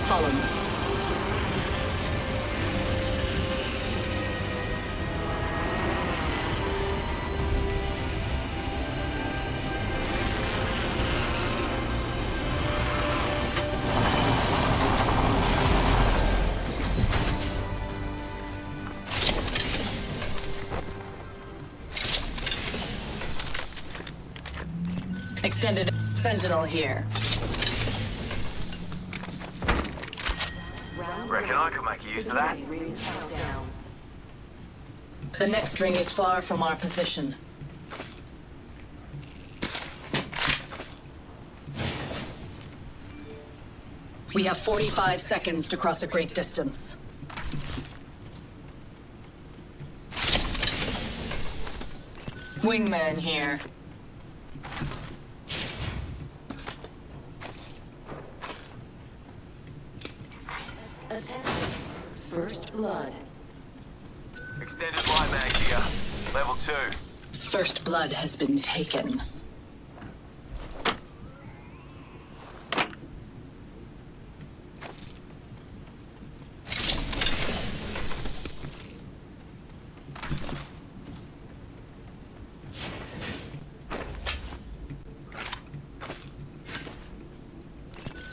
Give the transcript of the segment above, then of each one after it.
Follow me. Extended Sentinel here. Reckon I could make use of that. The next ring is far from our position. We have 45 seconds to cross a great distance. Wingman here. Attention. First blood. Extended light mag here. Level 2. First blood has been taken.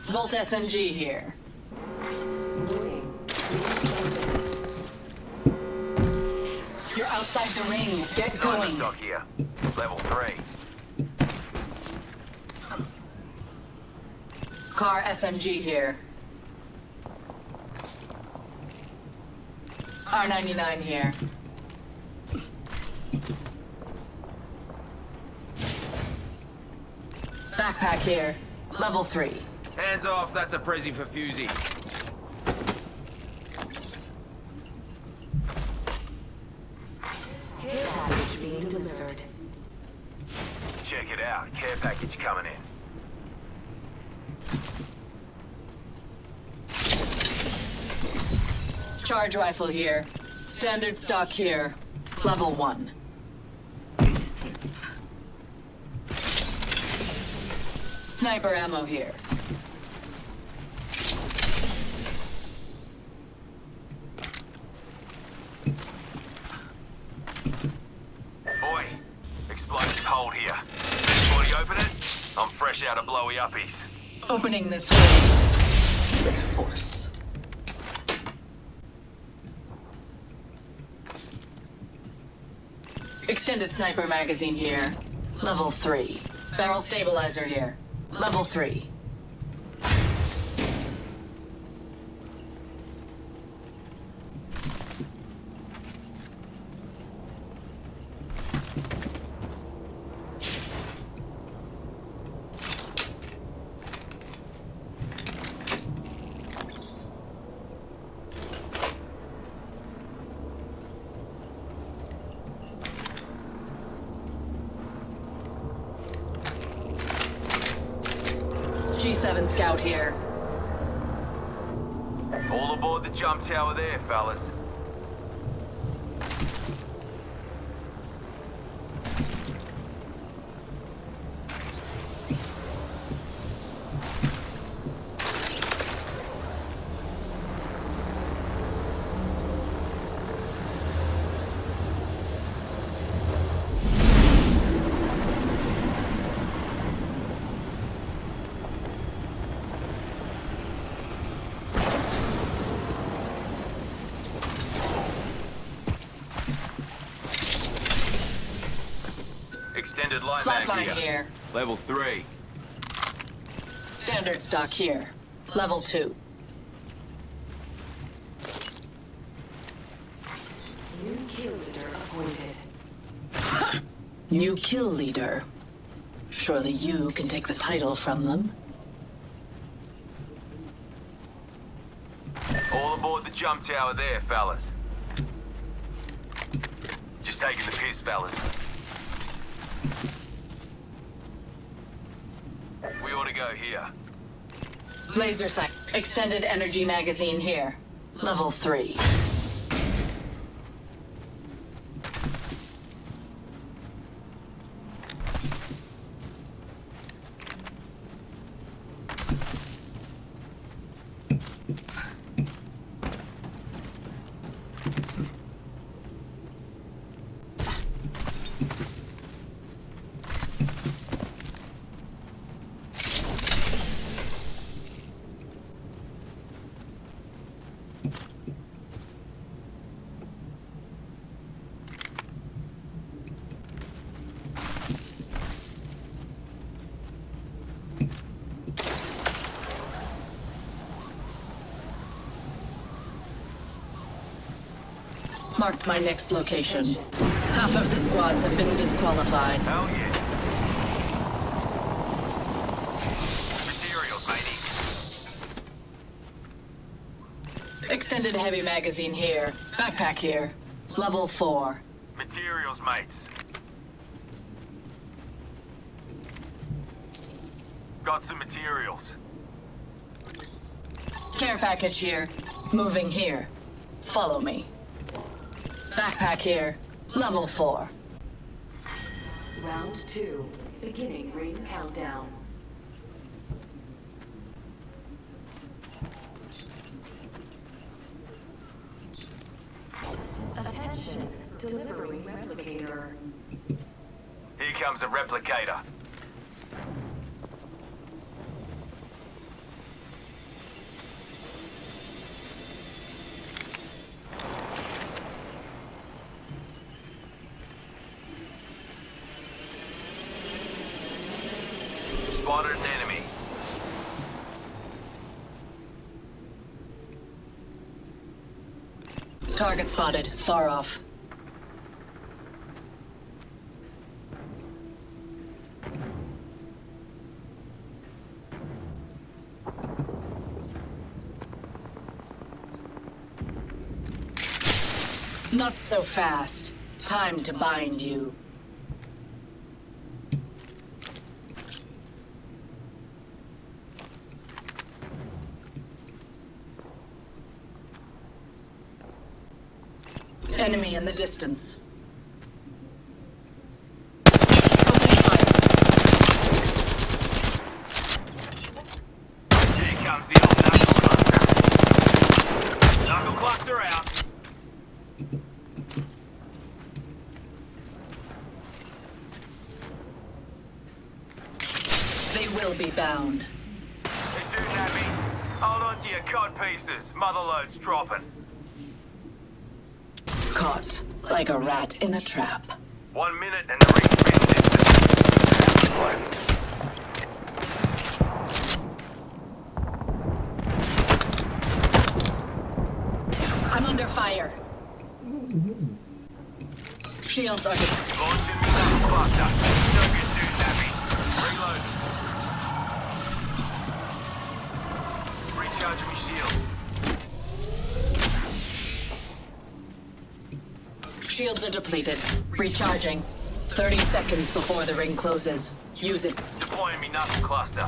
Volt SMG here. You're outside the ring. Get going. Stock here. Level 3. Car SMG here. R99 here. Backpack here. Level 3. Hands off, that's a prezi for Fusey. Care package being delivered. Check it out. Care package coming in. Charge rifle here. Standard stock here. Level 1. Sniper ammo here. Boy, explosive hold here. Body open it? I'm fresh out of blowy uppies. Opening this hold with force. Extended sniper magazine here. Level 3. Barrel stabilizer here. Level 3. G7 scout here. All aboard the jump tower there, fellas. Extended light mag Flatline here. here. Level 3. Standard stock here. Level 2. New kill leader appointed. New kill leader. Surely you can take the title from them. All aboard the jump tower there, fellas. Just taking the piss, fellas. We ought to go here. Laser sight. Extended energy magazine here. Level 3. Marked my next location. Half of the squads have been disqualified. Hell yeah. Materials, matey. Extended heavy magazine here. Backpack here. Level 4. Materials, mates. Got some materials. Care package here. Moving here. Follow me. Backpack here. Level 4. Round 2. Beginning ring countdown. Attention. Delivering replicator. Here comes a replicator. Spotted an enemy. Target spotted. Far off. Not so fast. Time to bind you. Enemy in the distance. Opening fire. Here comes the old knuckle cluster. Knuckle cluster out. They will be bound. They're shooting at me. Hold on to your cod pieces. Motherload's dropping. Caught like a rat in a trap. 1 minute and the ring's been lifted. I'm under fire. Shields are Launching me knuckle cluster. Don't get shooting at me. Reload. Recharging me shields. Shields are depleted. Recharging. 30 seconds before the ring closes. Use it. Deploying me knuckle cluster.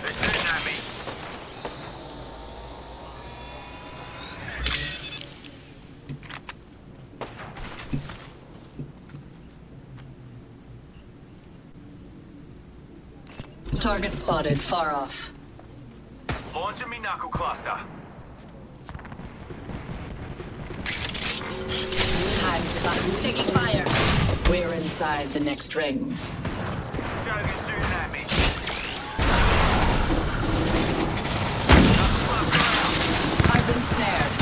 They're shooting at me. Target spotted. Far off. Launching me knuckle cluster. Time to bind. Taking fire. We're inside the next ring. Shogun shooting at me. I've been snared.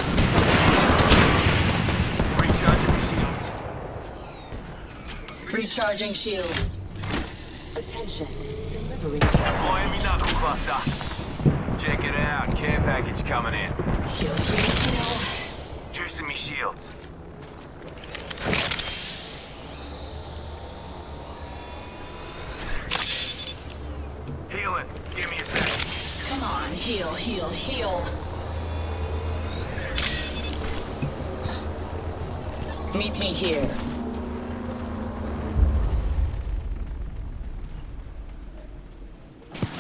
Recharging shields. Recharging shields. Attention. Delivering. Deploying me knuckle cluster. Check it out. Care package coming in. Heal, heal, heal. Juicing me shields. Healing. Give me a sec. Come on, heal, heal, heal. Meet me here.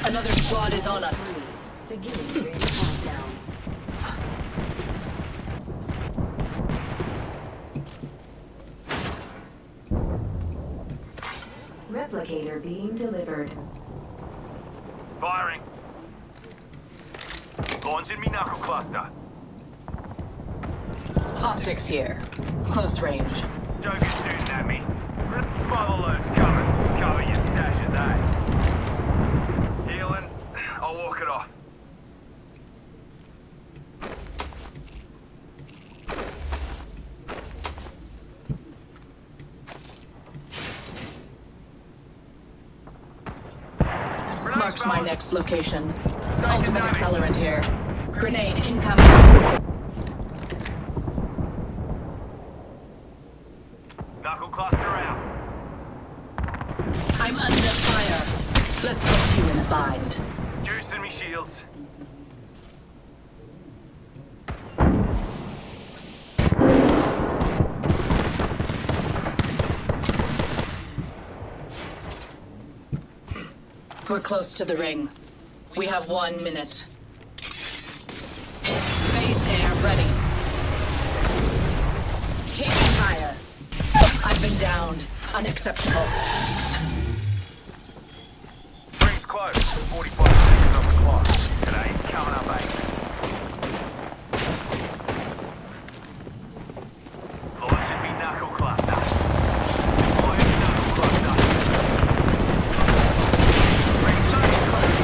Another squad is on us. Beginning ring countdown. Replicator being delivered. Firing. Launching me knuckle cluster. Optics here. Close range. Don't get shooting at me. Motherload's coming. Cover your stashes, eh? Healing. I'll walk it off. Marked my next location. Ultimate accelerant here. Grenade incoming. Knuckle cluster out. I'm under fire. Let's put you in a bind. Juicing me shields. We're close to the ring. We have 1 minute. Phased air ready. Taking fire. I've been downed. Unacceptable. Ring's close. 45 seconds on the clock. Today's coming up 8. Launching me knuckle cluster. Deploying me knuckle cluster. Target close.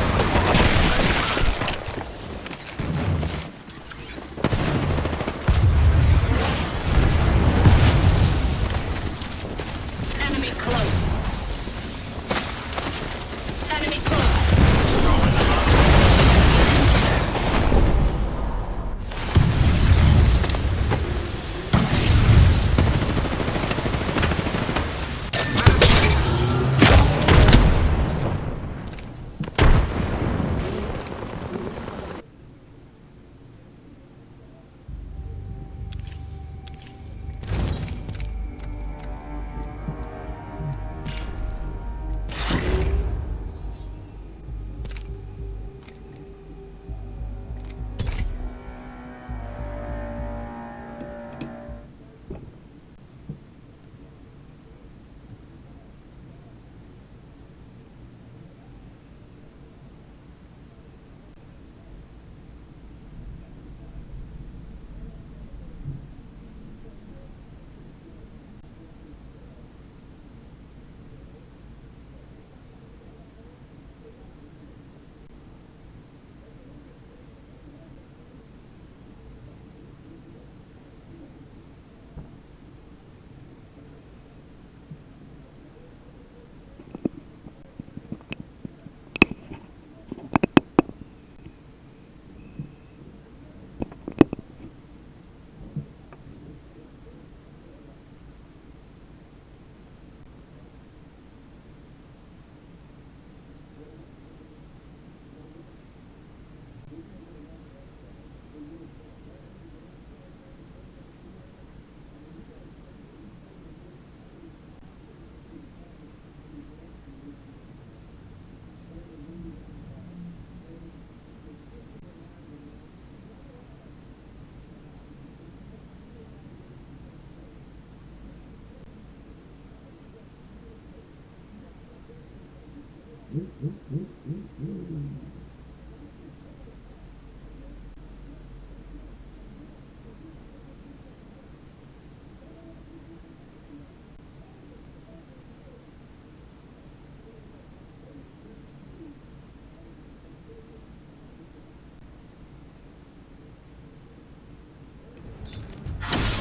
Enemy close. Enemy close.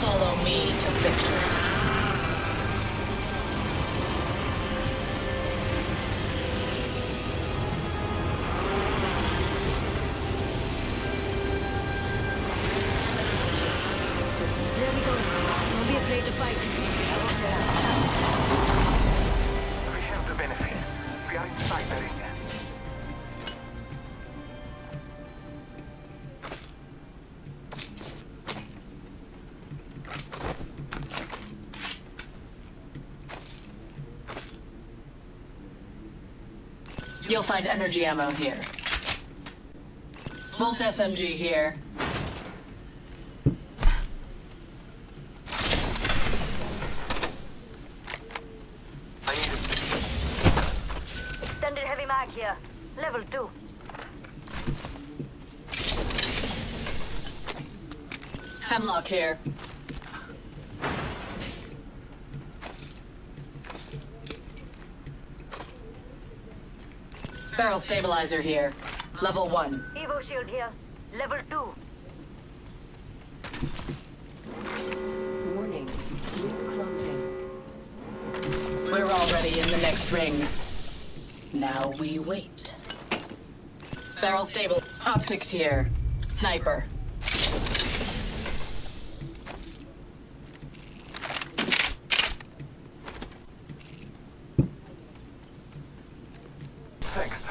Follow me to victory. There we go. Don't be afraid to fight. We have the benefit. We are inside the ring. You'll find energy ammo here. Volt SMG here. I need it. Extended heavy mag here. Level 2. Hemlock here. Barrel stabilizer here. Level 1. Evo shield here. Level 2. Warning. Ring closing. We're already in the next ring. Now we wait. Barrel stable. Optics here. Sniper. Thanks.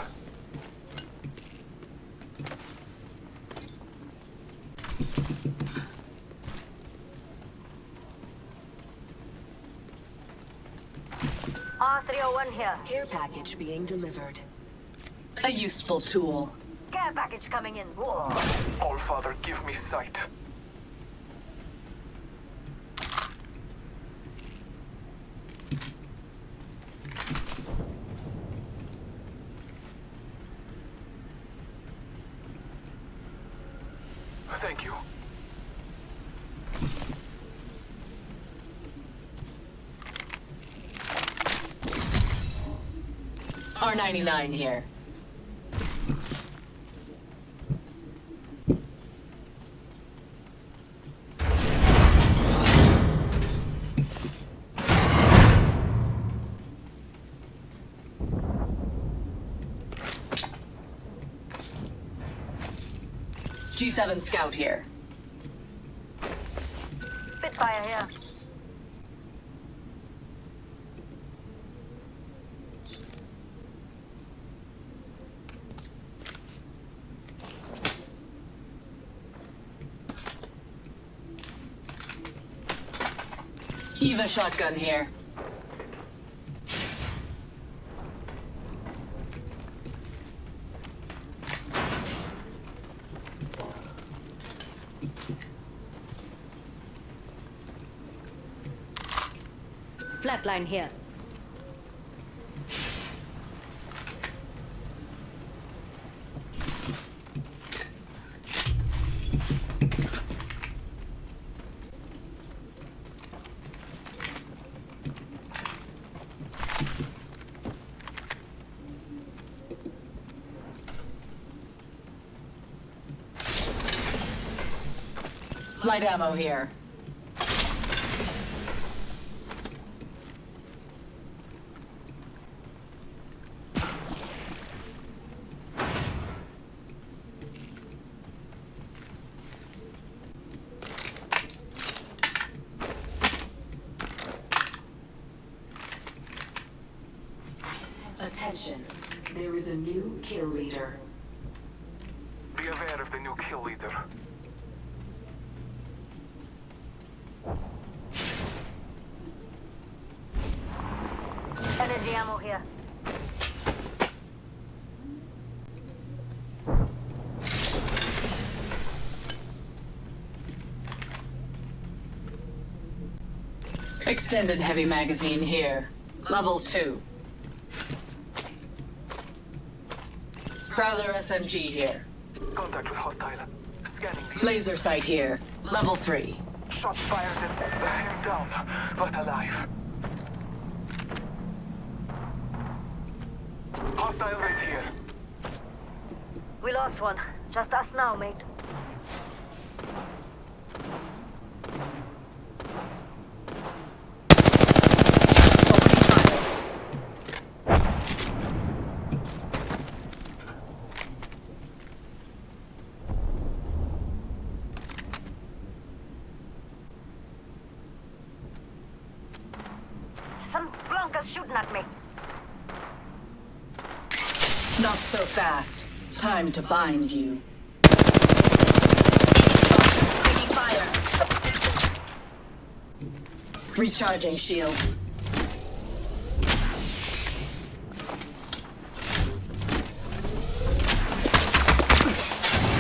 R301 here. Care package being delivered. A useful tool. Care package coming in. Whoa. All Father, give me sight. Thank you. R99 here. G7 Scout here. Spitfire here. Eva shotgun here. Flatline here. Light ammo here. Attention. There is a new kill leader. Be aware of the new kill leader. Energy ammo here. Extended heavy magazine here. Level 2. Prowler SMG here. Contact with hostile. Scanning the Laser sight here. Level 3. shots fired and him down, but alive. Hostile right here. We lost one. Just us now, mate. Some blonkers shooting at me. Not so fast. Time to bind you. Taking fire. Recharging shields.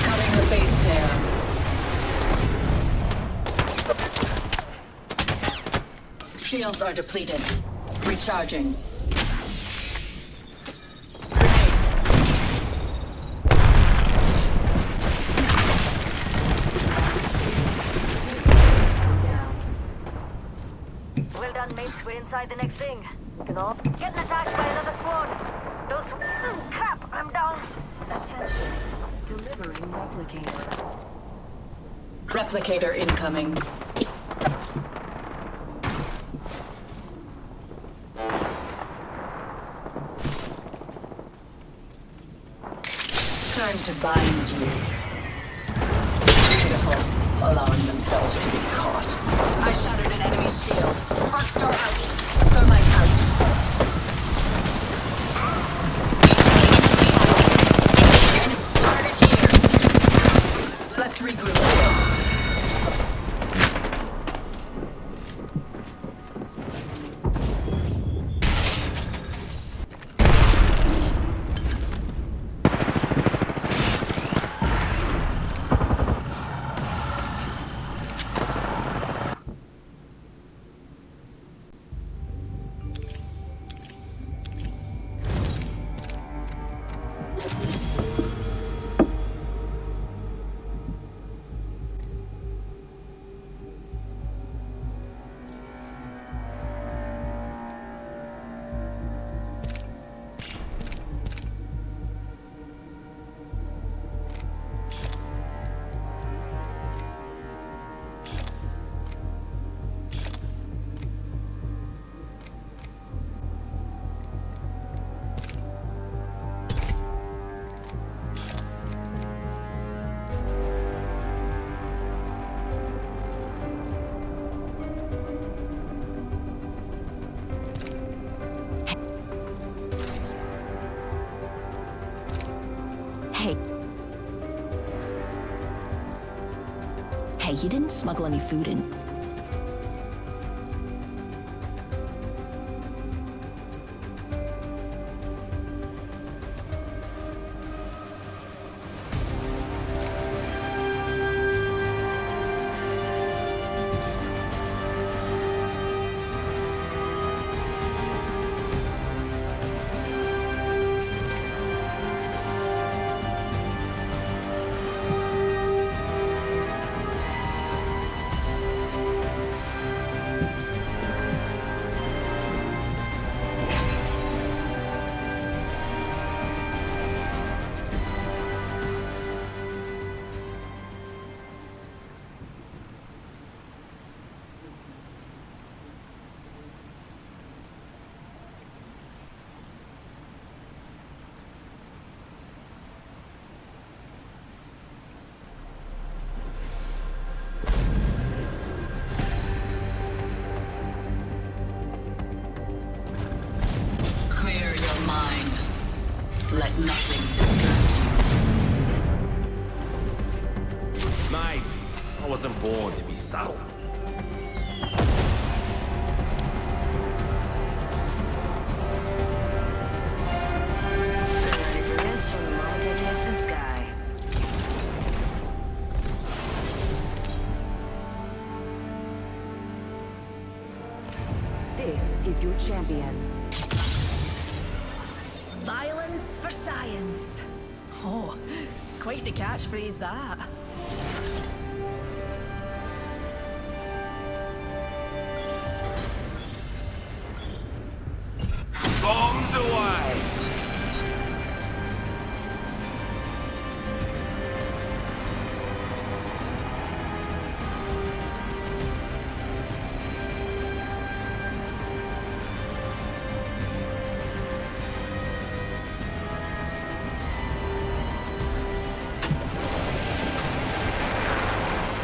Cutting the base tear. Shields are depleted. Recharging. Well done, mates. We're inside the next ring. Getting attacked by another squad. Those... crap! I'm down. Attention. Delivering replicator. Replicator incoming. Time to bind you. allowing themselves to be caught. I shattered an enemy's shield. Arc star out. Thermite out. Target here. Let's regroup. Hey. Hey, you didn't smuggle any food in. Clear your mind. Let nothing stress you. Mate, I wasn't born to be subtle. Ready for this from the moment I tasted sky. This is your champion. Violence for science. Oh, quite the catchphrase that. Bombs away!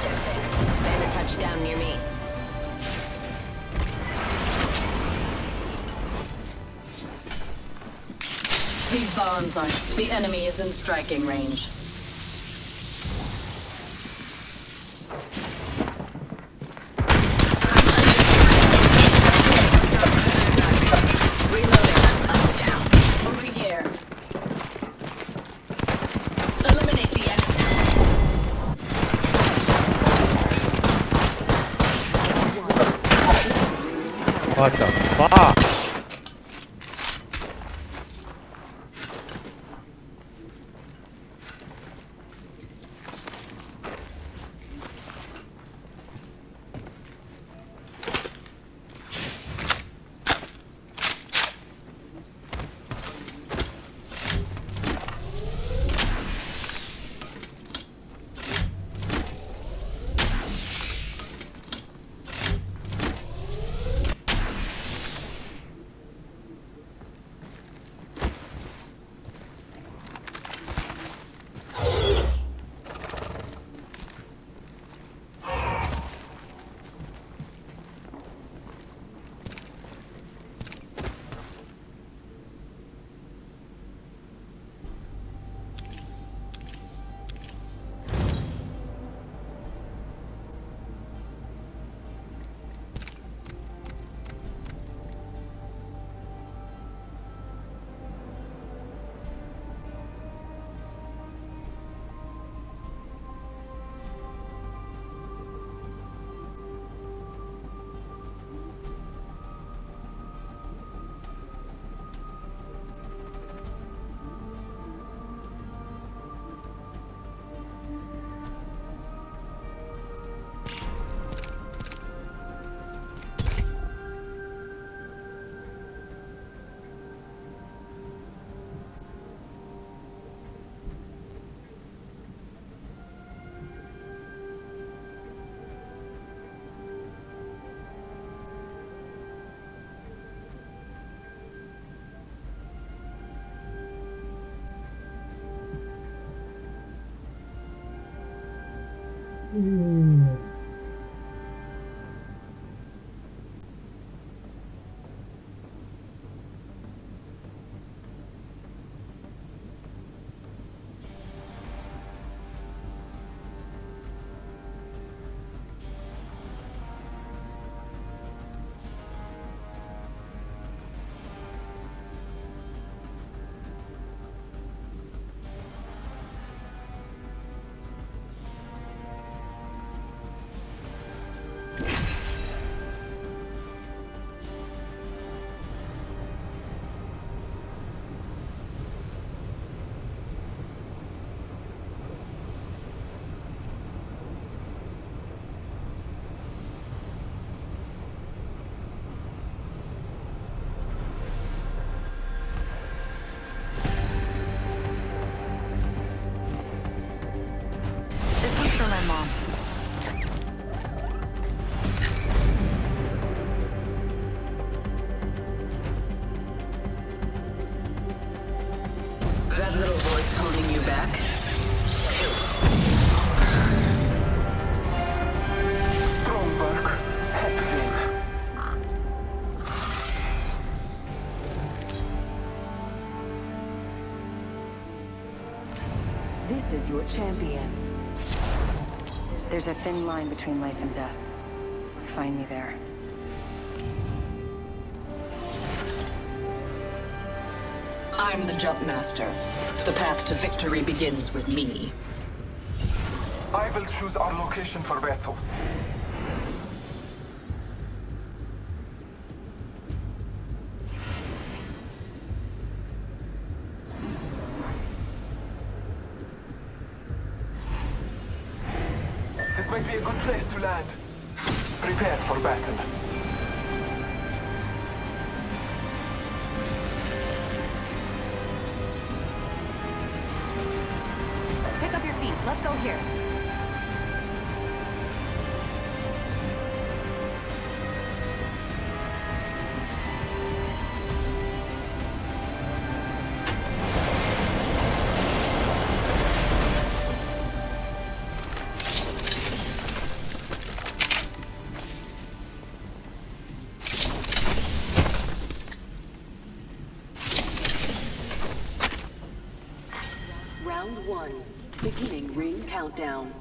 Check 6. Bandit touchdown near me. These bonds are. The enemy is in striking range. Reloading. Up, down. Moving here. Eliminate the enemy. What the fuck? This one's for my mom. That little voice holding you back? Strong work. Hexing. This is your champion. There's a thin line between life and death. Find me there. I'm the jump master. The path to victory begins with me. I will choose our location for battle. This might be a good place to land. Prepare for battle. Pick up your feet. Let's go here. Round 1. Beginning ring countdown.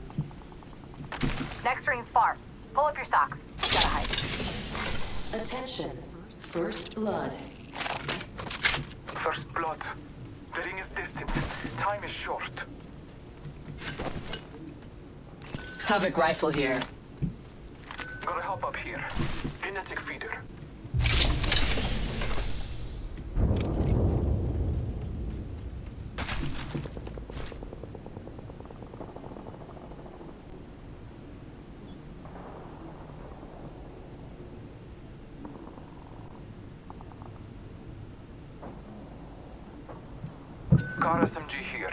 Next ring's far. Pull up your socks. You gotta hide. Attention. First blood. First blood. The ring is distant. Time is short. Havoc rifle here. Gotta hop up here. Kinetic feeder. Car SMG here.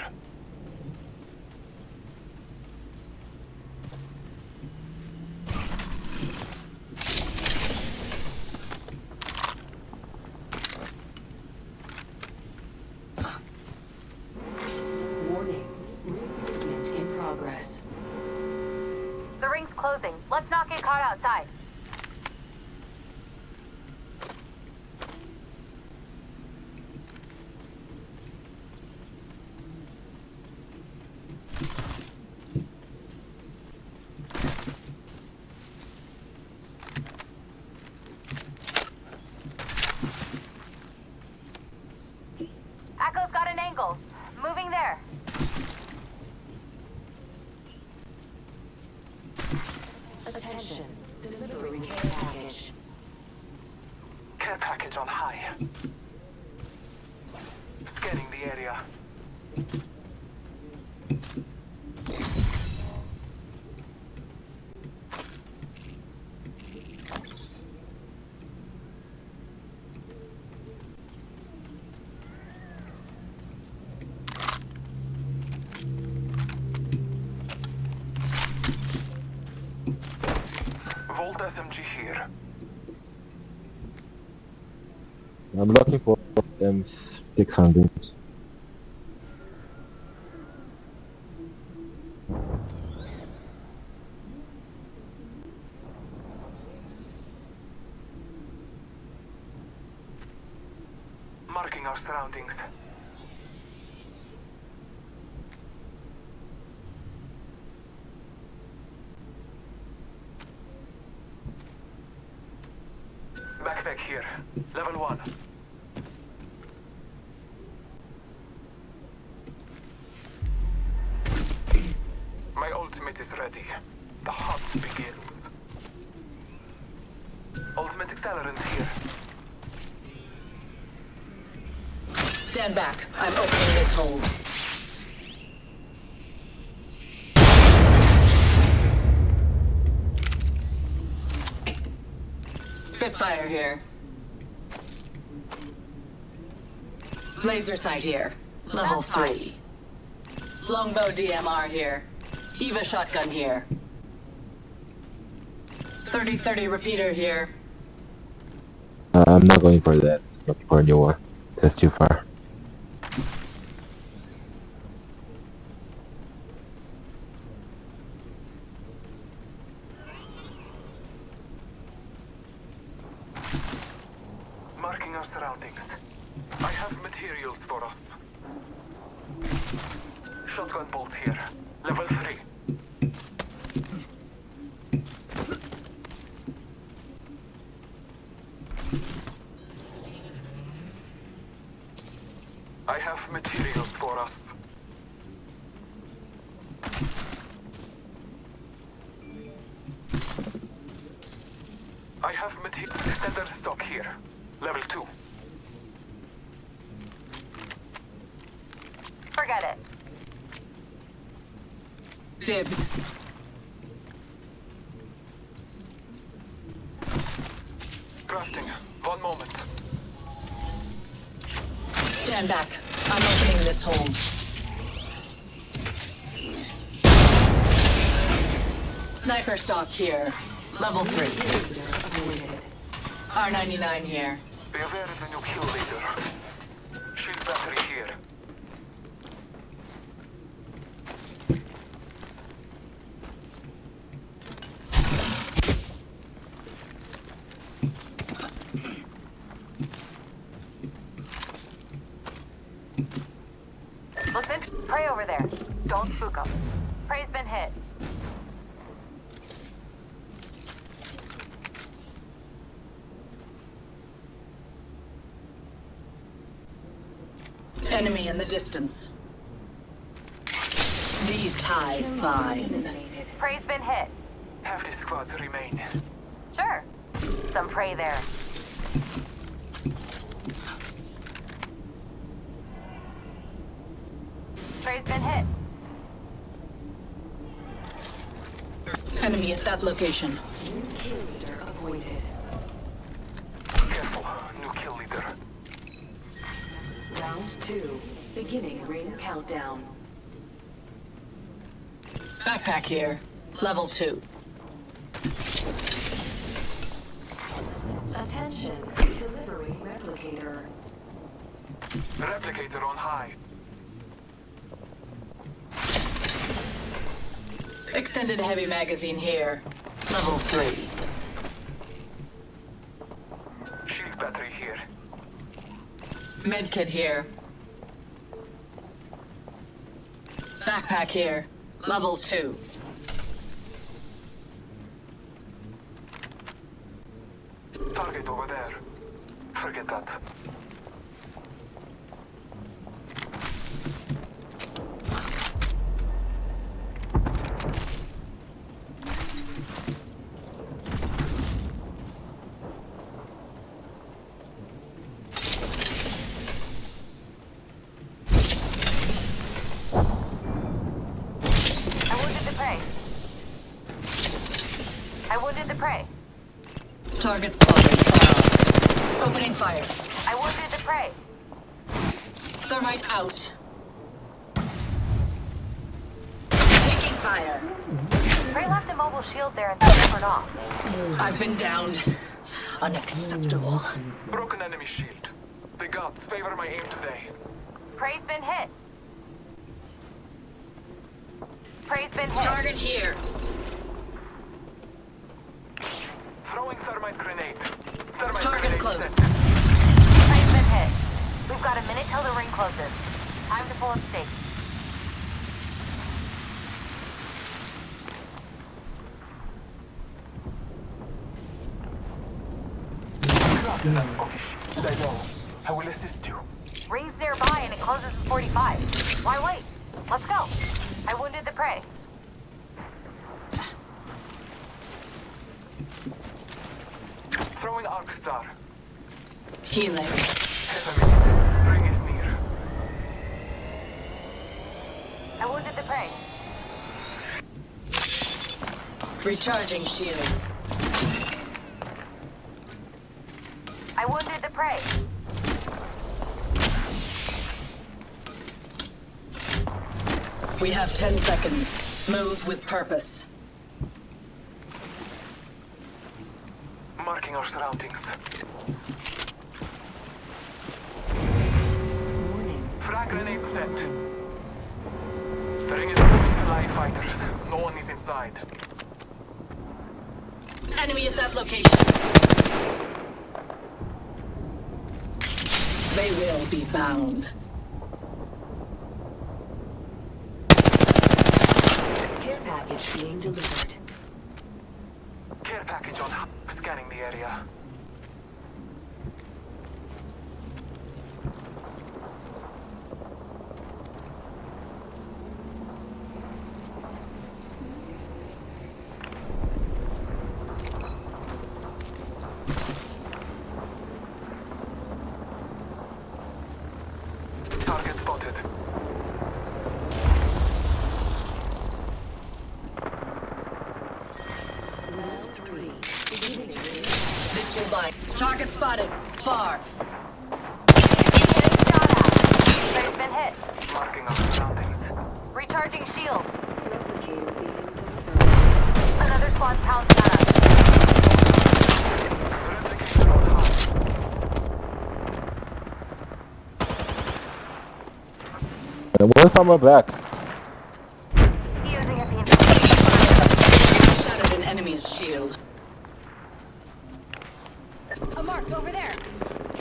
Warning. Ring movement in progress. The ring's closing. Let's not get caught outside. Echo's got an angle. Moving there. Attention. Delivering care package. Care package on high. Scanning the area. Volt SMG here. I'm looking for M600. surroundings. Backpack here. Level 1. My ultimate is ready. The hunt begins. Ultimate accelerant here. Stand back. I'm opening this hold. Spitfire here. Laser sight here. Level 3. Longbow DMR here. Eva shotgun here. 30-30 repeater here. I'm not going for that. Looking for a new one. That's too far. Marking our surroundings. I have materials for us. Shotgun bolt here. Level 3. I have materials for us. I have standard stock here. Level 2. Forget it. Dibs. Crafting. 1 moment. Stand back. I'm opening this hold. Sniper stock here. Level 3. R99 here. Be aware of the new kill leader. Shield battery here. Looks in. Prey over there. Don't spook him. Prey's been hit. Enemy in the distance. These ties bind. Prey's been hit. Half the squads remain. Sure. Some prey there. Prey's been hit. Enemy at that location. New kill leader appointed. Careful. New kill leader. Round 2. Beginning ring countdown. Backpack here. Level 2. Attention. Delivering replicator. Replicator on high. Extended heavy magazine here. Level 3. Shield battery here. Medkit here. Backpack here. Level 2. Target over there. Forget that. I wounded the prey. Target spotted. Opening fire. I wounded the prey. Thermite out. Taking fire. Prey left a mobile shield there and then turned off. I've been downed. Unacceptable. Broken enemy shield. The gods favor my aim today. Prey's been hit. Prey's been hit. Target here. Throwing thermite grenade. Thermite Target grenade close. set. Prey's been hit. We've got a minute till the ring closes. Time to pull up stakes. Lieutenant Scottish, I know. I will assist you. Ring's nearby and it closes in 45. Why wait? Let's go. I wounded the prey. Throwing Arc Star. Healing. Have a minute. Ring is near. I wounded the prey. Recharging shields. I wounded the prey. We have 10 seconds. Move with purpose. Marking our surroundings. Frag grenade set. The ring is open to live fighters. No one is inside. Enemy at that location. They will be bound. Care package being delivered. Care package on. Scanning the area. Target spotted. Round 3. This will buy. Target spotted. Far. Getting shot at. Prey's been hit. Marking our surroundings. Recharging shields. Replicator being delivered. Another squad's pouncing on us. Replicator on high. Where's someone back? Using a beam. Shattered an enemy's shield. A mark over there.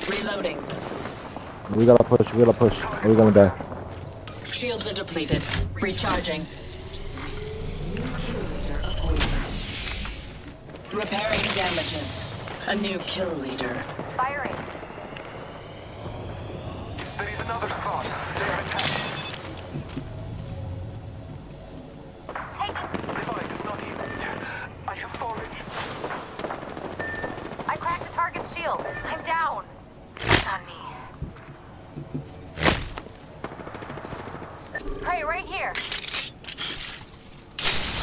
Reloading. We gotta push, or we're gonna die. Shields are depleted. Recharging. Repairing damages. A new kill leader. Firing. There is another squad. They are attacked. Taking. Device not even. I have fallen. I cracked a target's shield. I'm down. It's on me. Prey right here.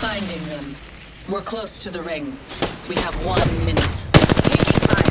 Finding them. We're close to the ring. We have 1 minute. Taking fire.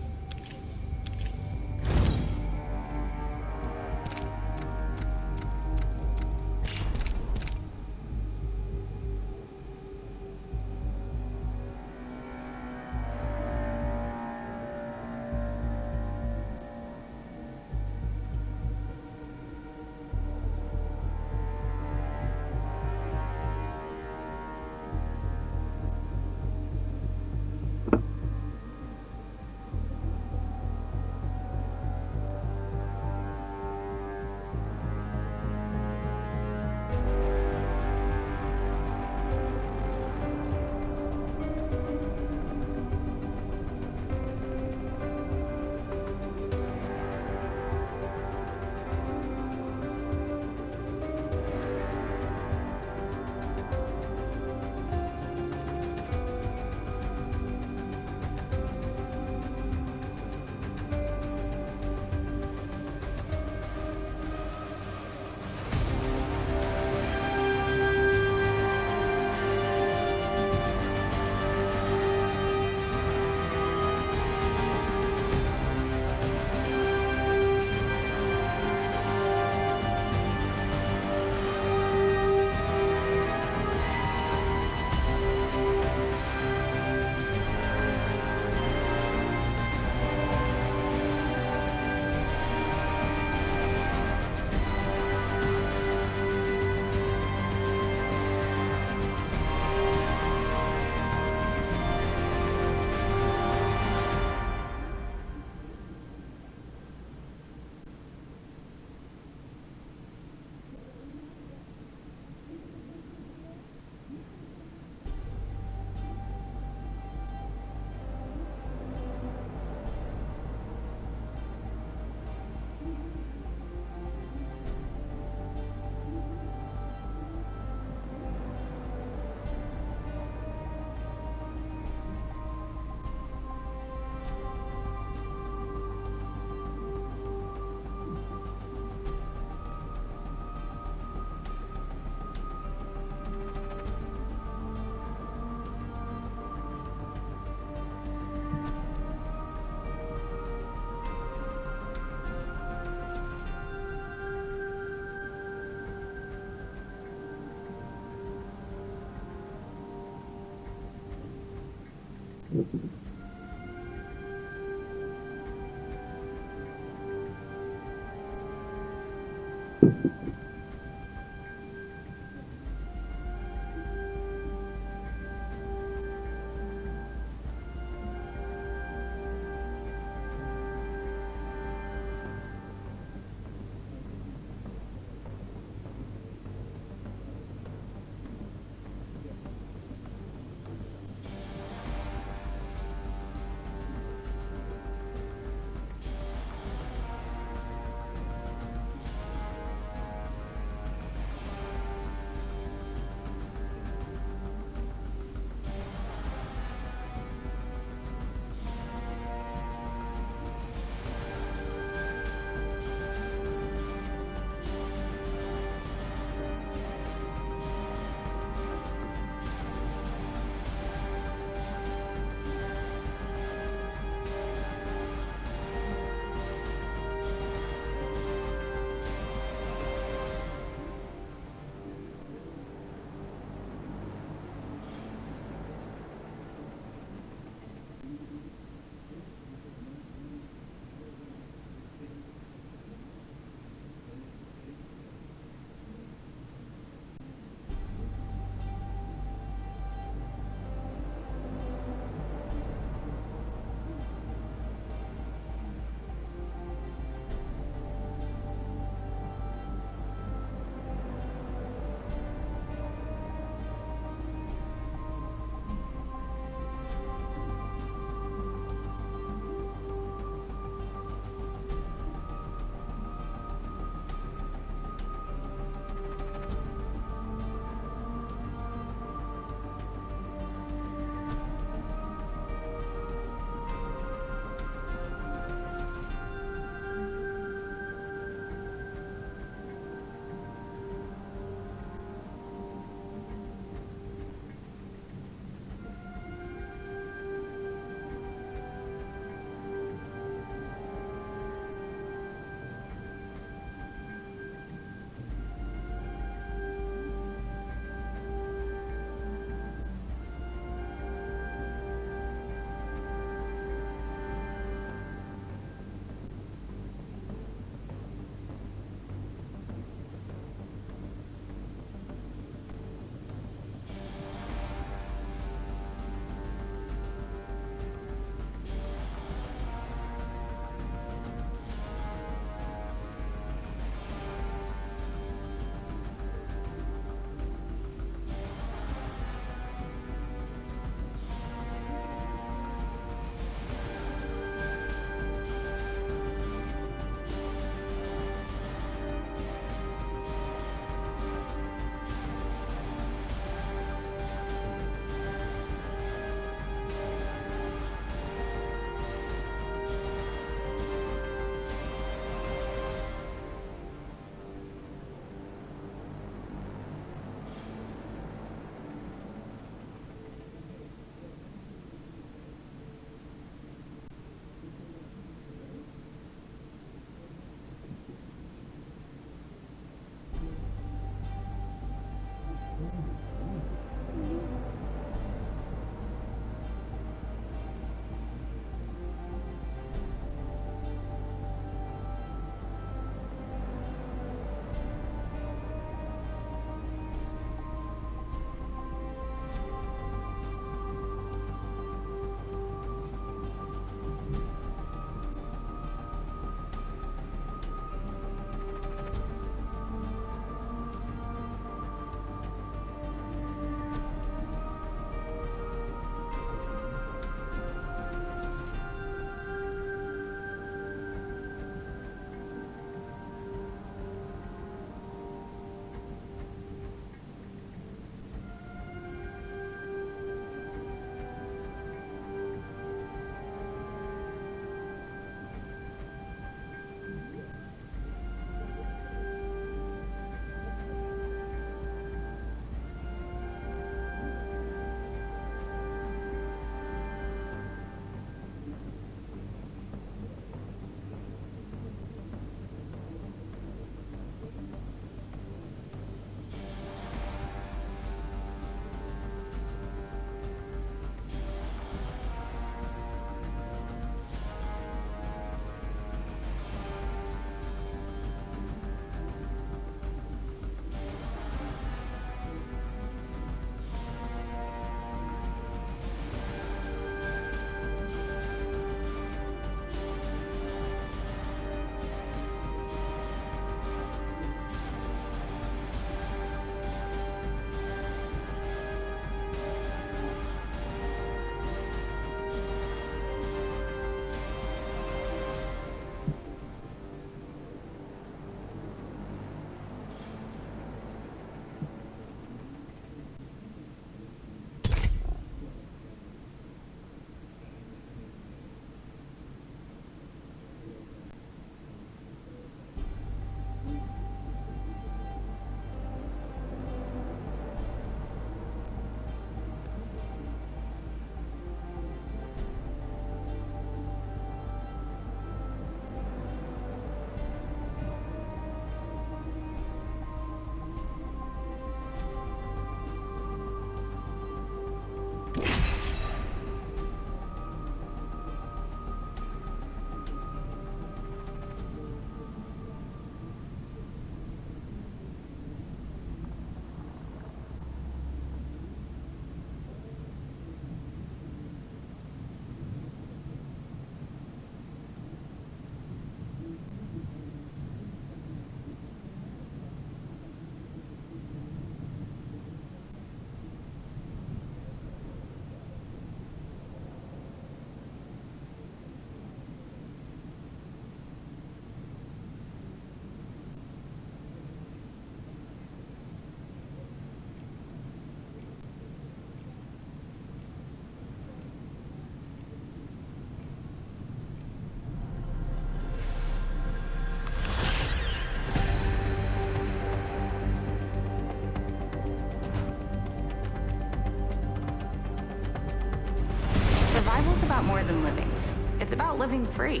Survival's about more than living. It's about living free.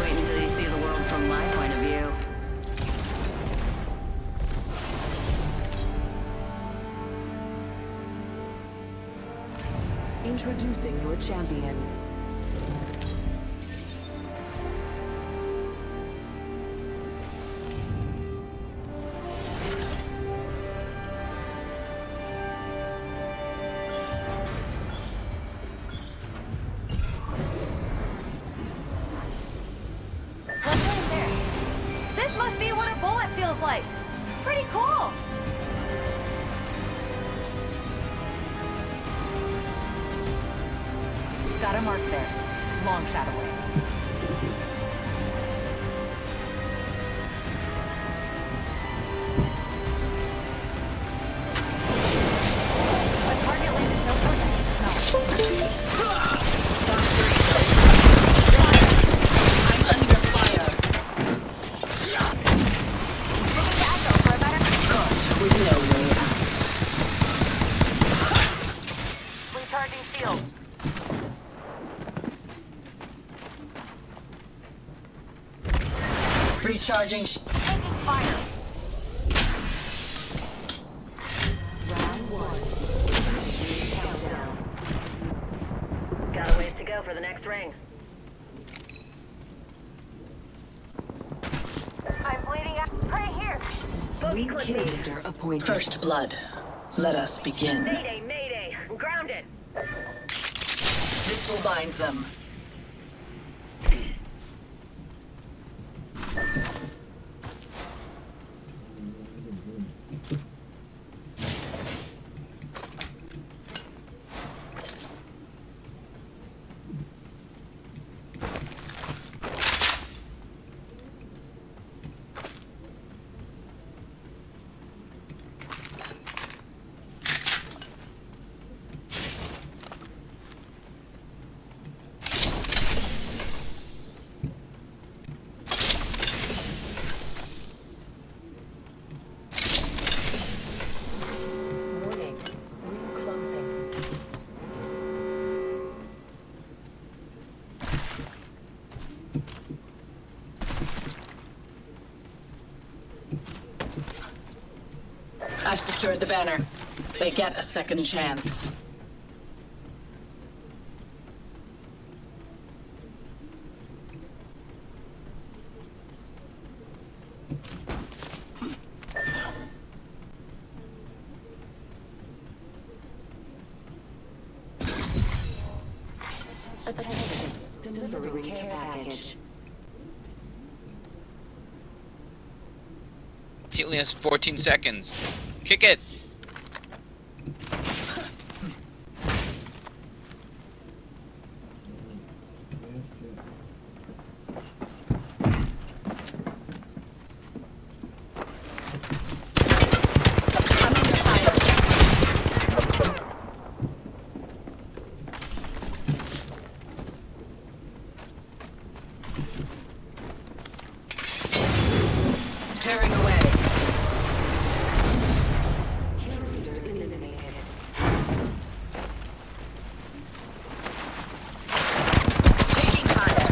Wait until you see the world from my point of view. Introducing your champion. What's right there? This must be what a bullet feels like. Pretty cool. Got a mark there. Long shot away. A target landed so close I can smell it. I'm under fire. Moving to Echo for a better With no way out. recharging shield. Recharging. Taking fire. Round one. Countdown. Got a ways to go for the next ring. I'm bleeding out. Right here. New kill leader appointed. First blood. Let us begin. Mayday, mayday. I'm grounded. This will bind them. Warning. Ring closing. I've secured the banner. They get a second chance. Attention. Delivering care package. He only has 14 seconds. Kick it! Tearing away. Kill leader eliminated. Taking fire.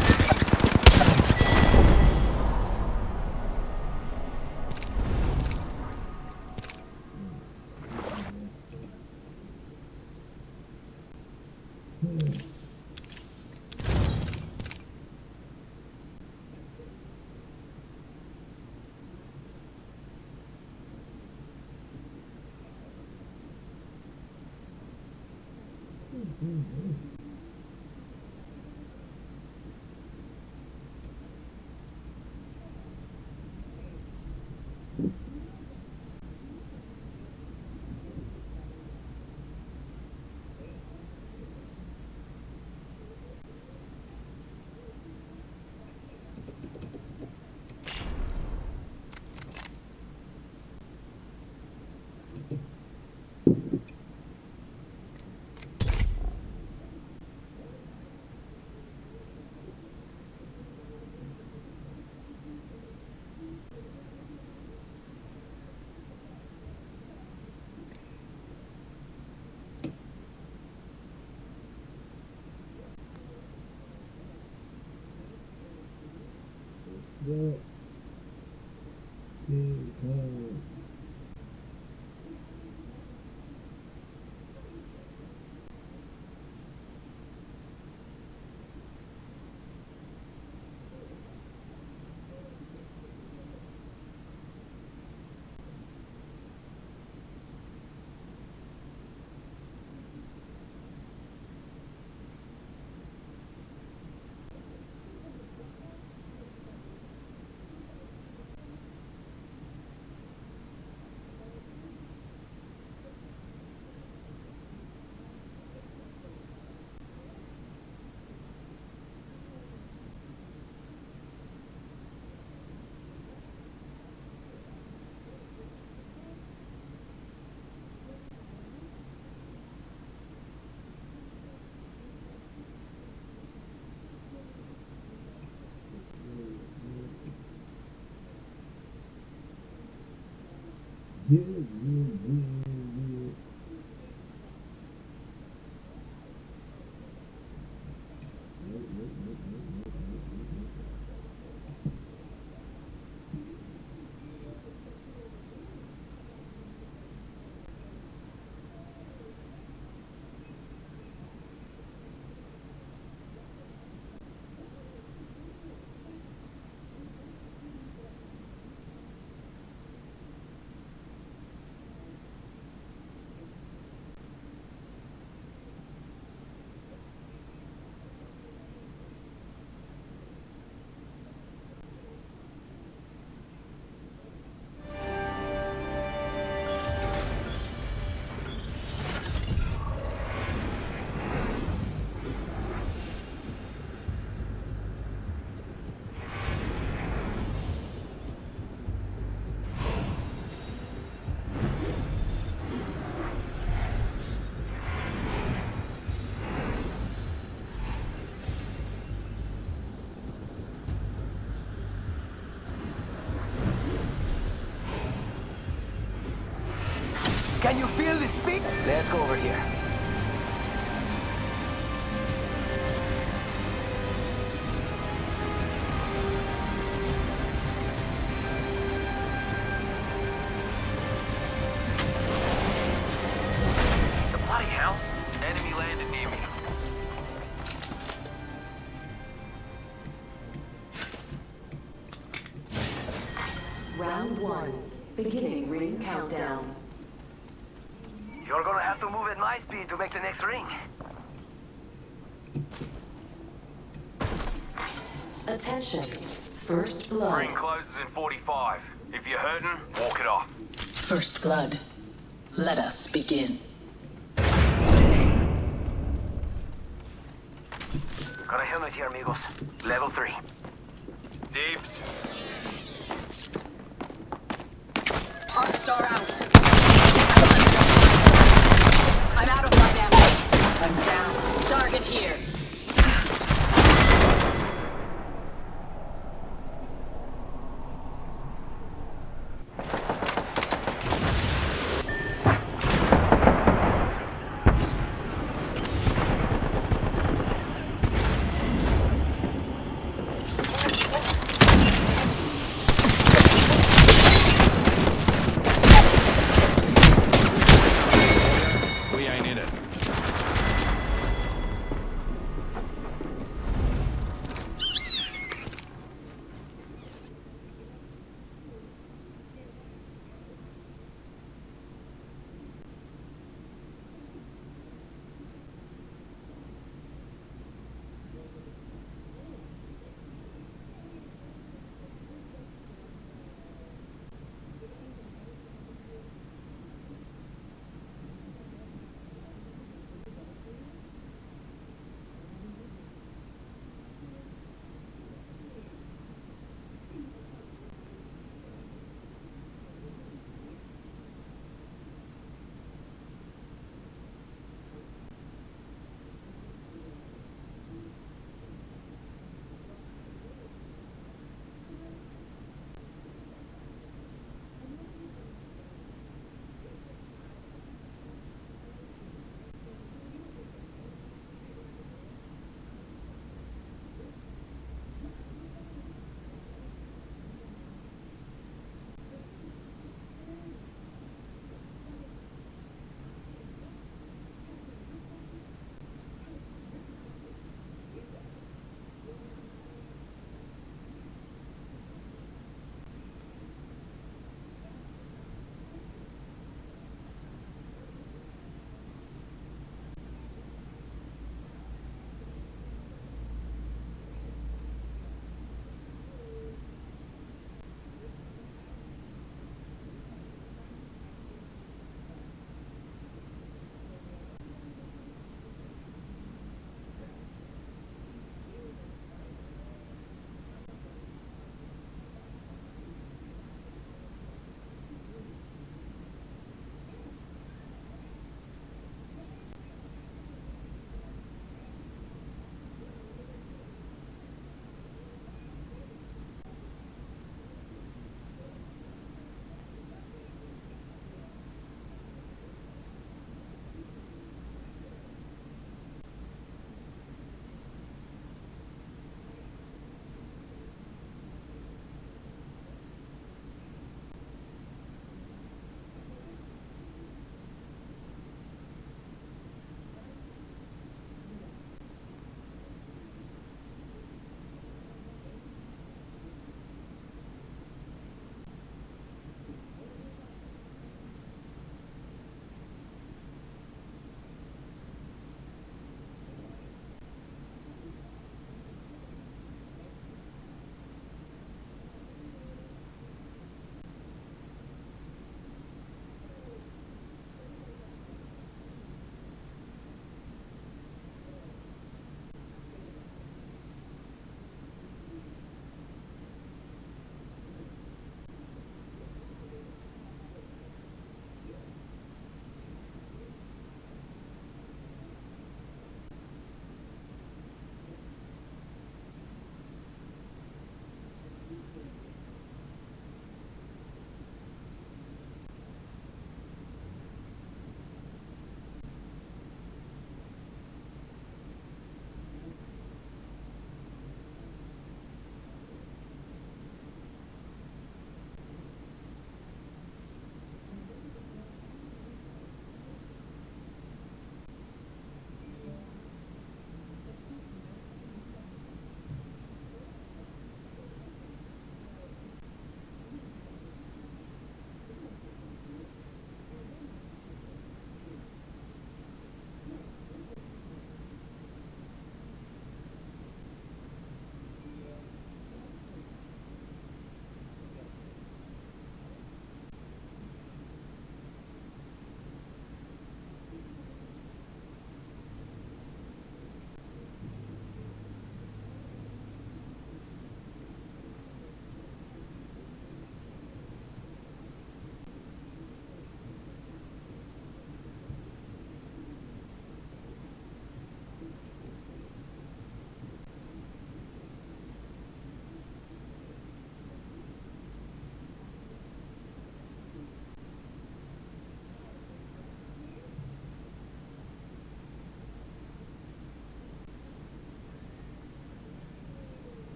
Can you feel the speed? Let's go over here. Bloody hell! Enemy landed near me. Round 1. Beginning ring countdown. You're gonna have to move at my speed to make the next ring. Attention. First blood. Ring closes in 45. If you're hurting, walk it off. First blood. Let us begin. Got a helmet here, amigos. Level 3. Dibs. Arc star out. I'm out of light ammo. I'm down. Target here. We ain't in it.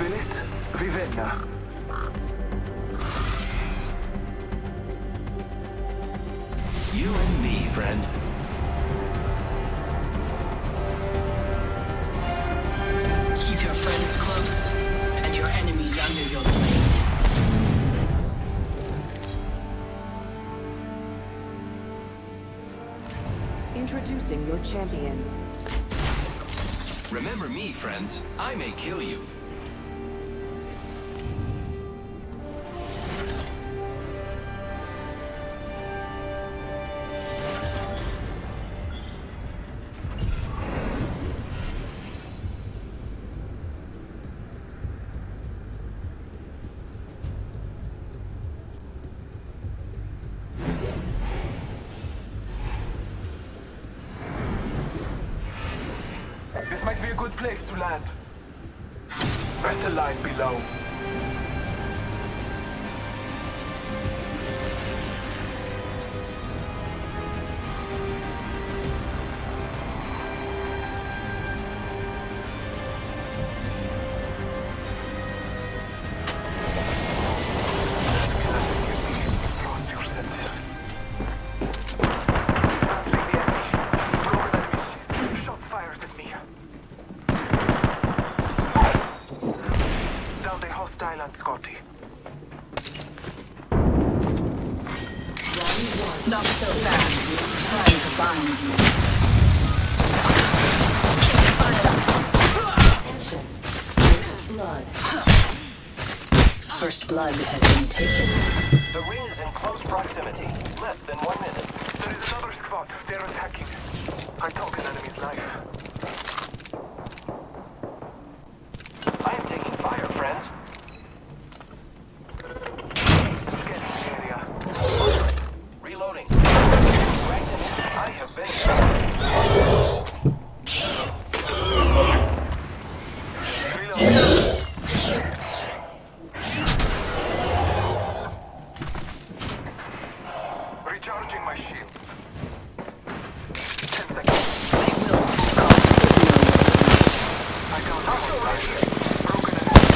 Svilit, Vivenna. You and me, friend. Keep your friends close and your enemies under your blade. Introducing your champion. Remember me, friends. I may kill you. This might be a good place to land. Battle line below. Trust your senses. Answering the enemy. Broken enemy. Shots fired at me. Down the hostile and Scotty. Not so fast. Trying to bind you. Attention. First blood. First blood has been taken. The ring is in close proximity. Less than 1 minute. There is another squad. They're attacking. I took an enemy's life. I am taking fire, friends. Get in the area. Reloading. I have been Reload. Recharging my shields. 10 seconds. I got one right here. Broken enemy.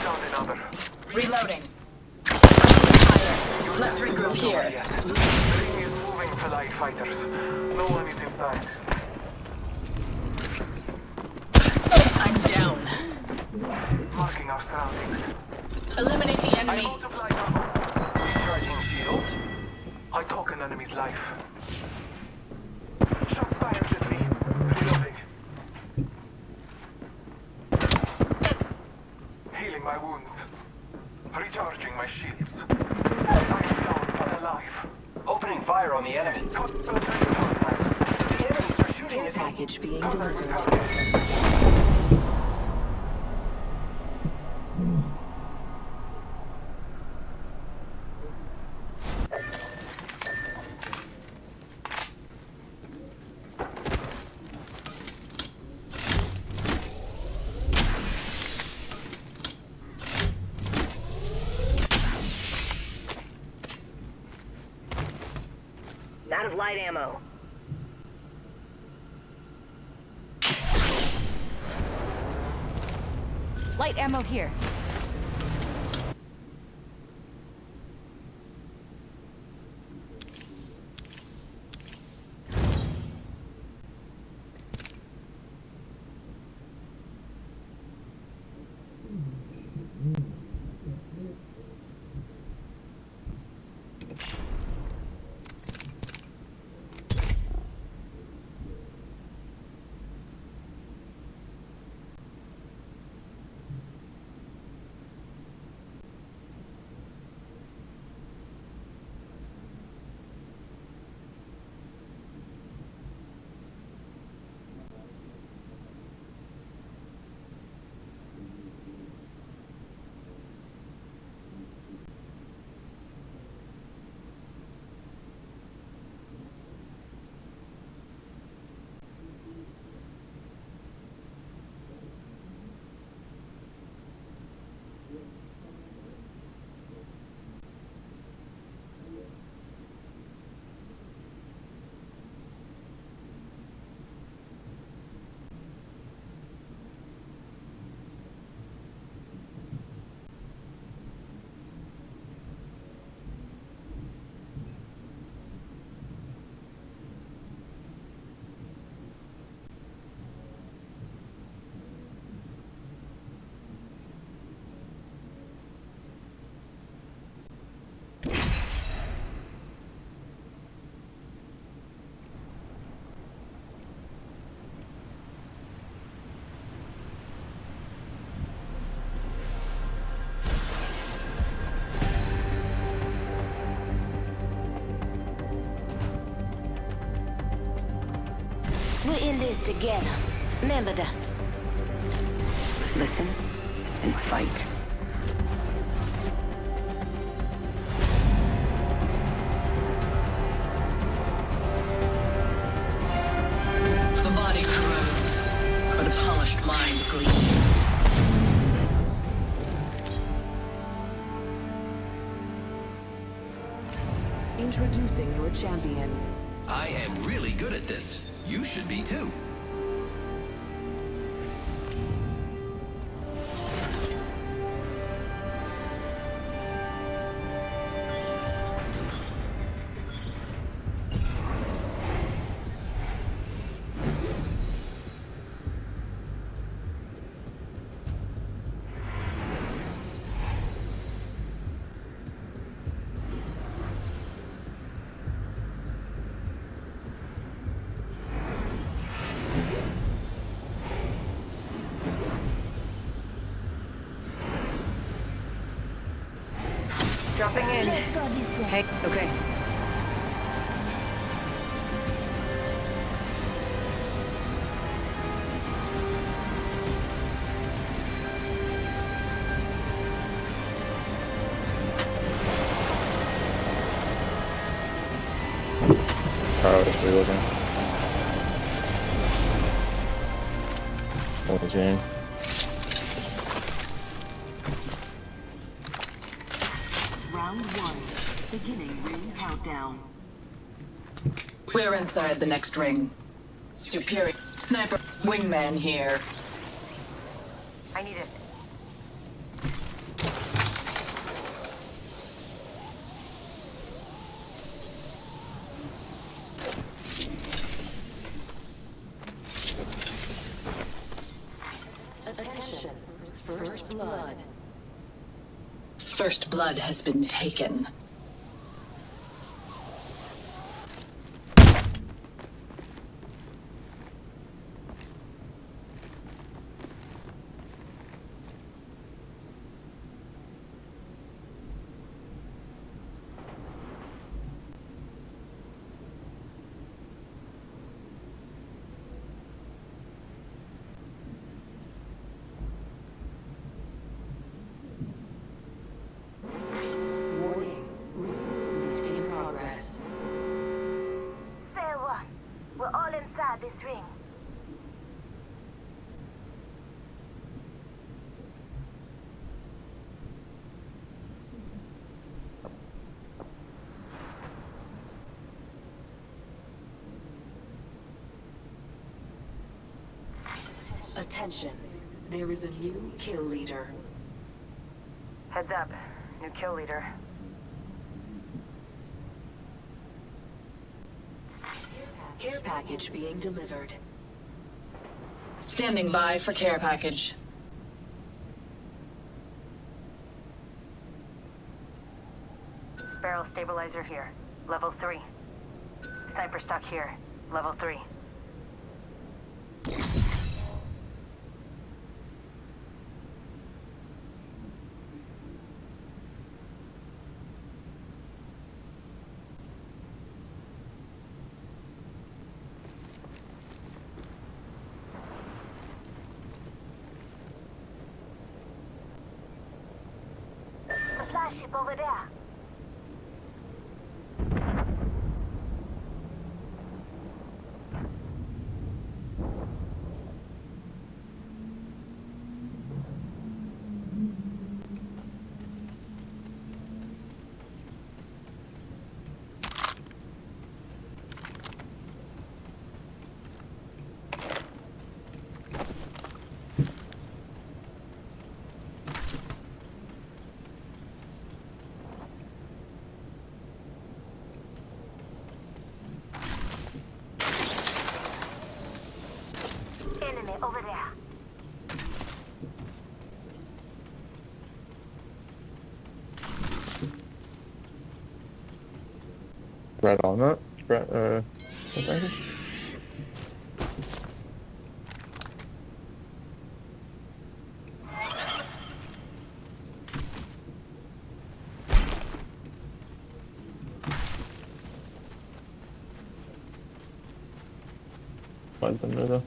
Found another. Reloading. Fire. Let's regroup here. The ring is moving to light fighters. No one is inside. I'm down. Marking our surroundings. Eliminate the I enemy. multiply ammo. Recharging shields. I took an enemy's life. Shots fired at me. Reloading. Healing my wounds. Recharging my shields. I am down but alive. opening fire on the enemy. The enemies are shooting Care at me. package being delivered. Out of light ammo. Light ammo here. in this together. Remember that. Listen and fight. The body corrodes, but a polished mind gleams. Introducing your champion. I am really good at this. You should be too. Dropping in. Let's go this way. Hey, okay. Powerlessly looking. Chain. Round 1. Beginning ring countdown. We're inside the next ring. Superior sniper wingman here. I need it. Attention. First blood. First blood has been taken. Warning. Ring movement in progress. Say one. We're all inside this ring. Attention. There is a new kill leader. Heads up. New kill leader. Care package being delivered. Standing by for care package. Barrel stabilizer here. Level 3. Sniper stock here. Level 3. Supply ship over there. Enemy over there. Right on that. Right, okay. Find them there though.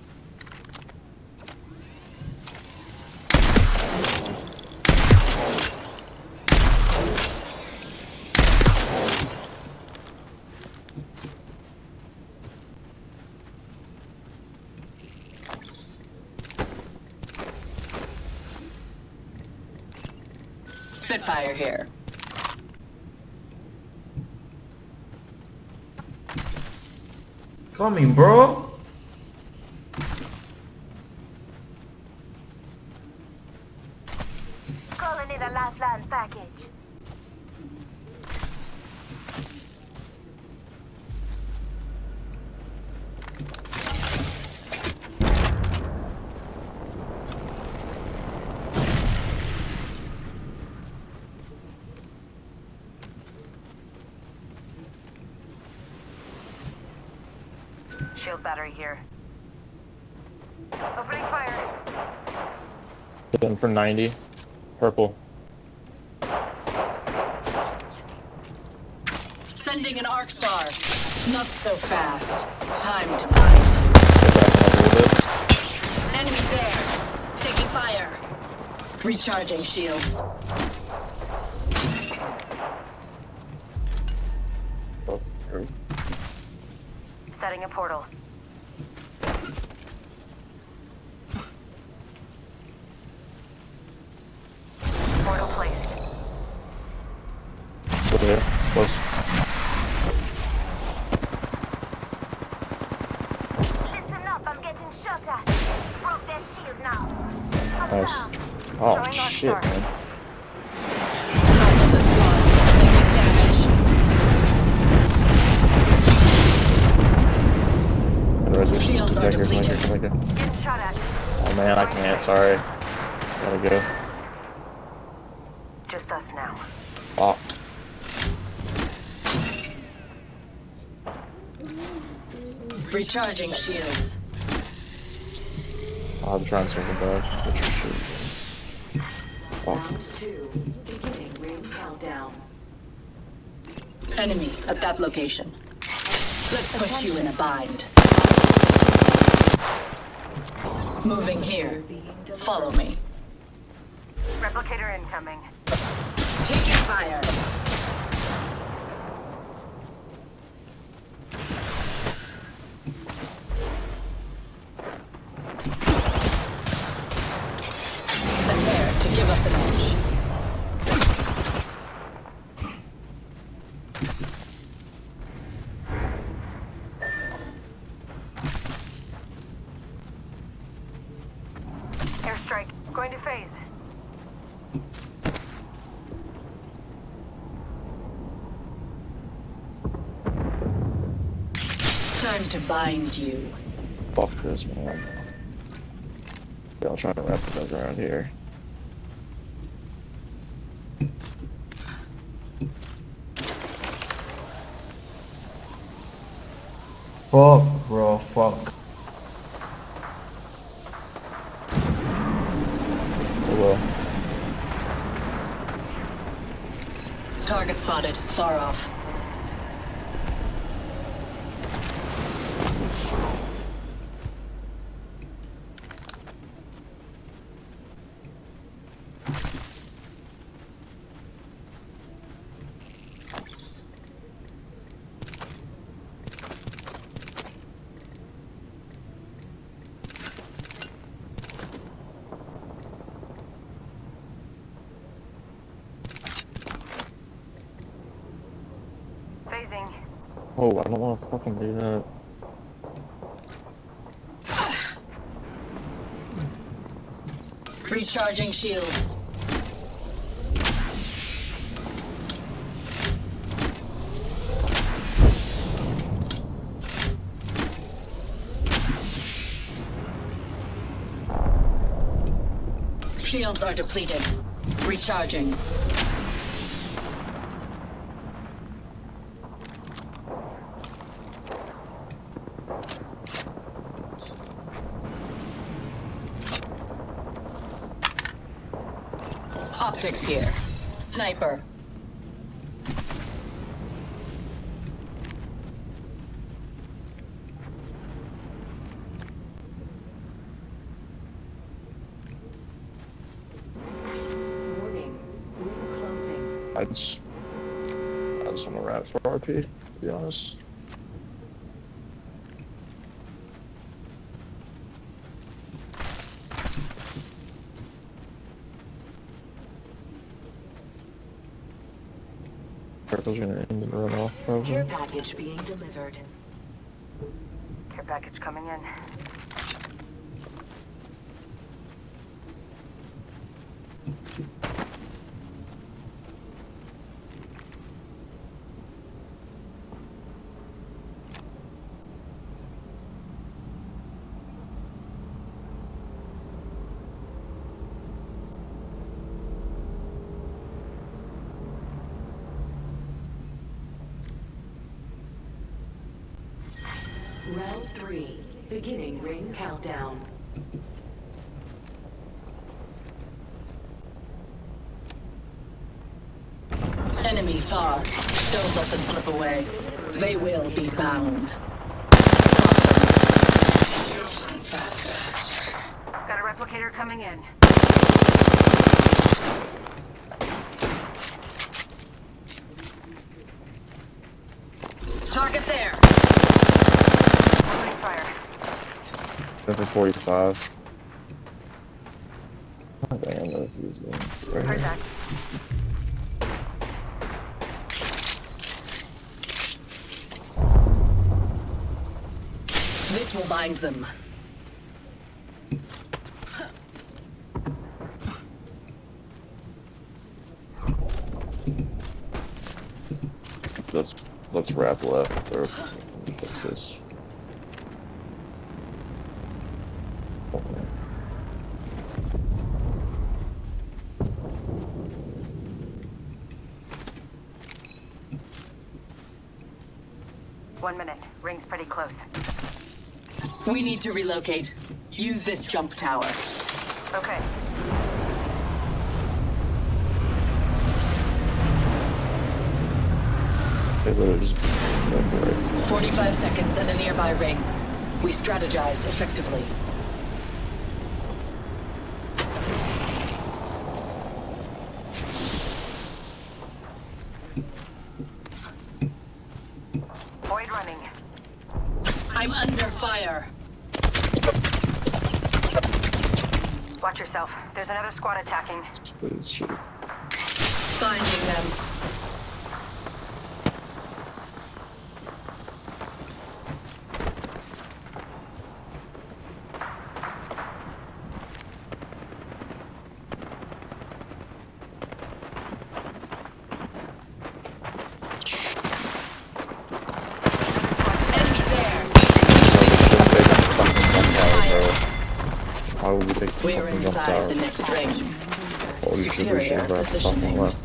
Spitfire here. Coming, bro. Calling in a lifeline package. Shield battery here. Opening fire. Hit him for 90. Purple. Sending an arc star. Not so fast. Time to bind. Enemy there. Taking fire. Recharging shields. Oh, here. Setting a portal. Portal placed. Over here. Close. Listen up, I'm getting shot at. Broke their shield now. Nice. Oh shit, man. Half of the squad taking damage. Shields are depleted. Getting shot at. Oh man, I can't. Sorry. Gotta go. Just us now. Oh. Recharging shields. I'm trying to circle back. Get your shit. Oh. Round 2. Beginning ring countdown. Enemy at that location. Let's put you in a bind. Moving here. Follow me. Replicator incoming. Taking fire. A tear to give us an edge. Airstrike. Going to phase. Time to bind you. Fuck this, man. Yeah, I'll try to wrap it up around here. Fuck, bro. Fuck. Oh well. Target spotted. Far off. Phasing. Oh, I don't want to fucking do that. Recharging shields. Shields are depleted. Recharging. Optics here. Sniper. I just want to wrap for RP, to be honest. Purple's gonna end and run off, probably. Care package being delivered. Care package coming in. Round 3. Beginning ring countdown. Enemy far. Don't let them slip away. They will be bound. Got a replicator coming in. Target there. Opening fire. 745. Oh, damn, that's easy. Right Heard here. that. This will bind them. Let's wrap left, or get this. Oh, man. One minute. Ring's pretty close. We need to relocate. Use this jump tower. Okay. They literally just right. 45 seconds and a nearby ring. We strategized effectively. Void running. I'm under fire. Watch yourself. There's another squad attacking. It's shit. Finding them. Enemy there. Why would we take the We're fucking jump inside tower? the next ring. Or we should Superior have fucking positioning. left.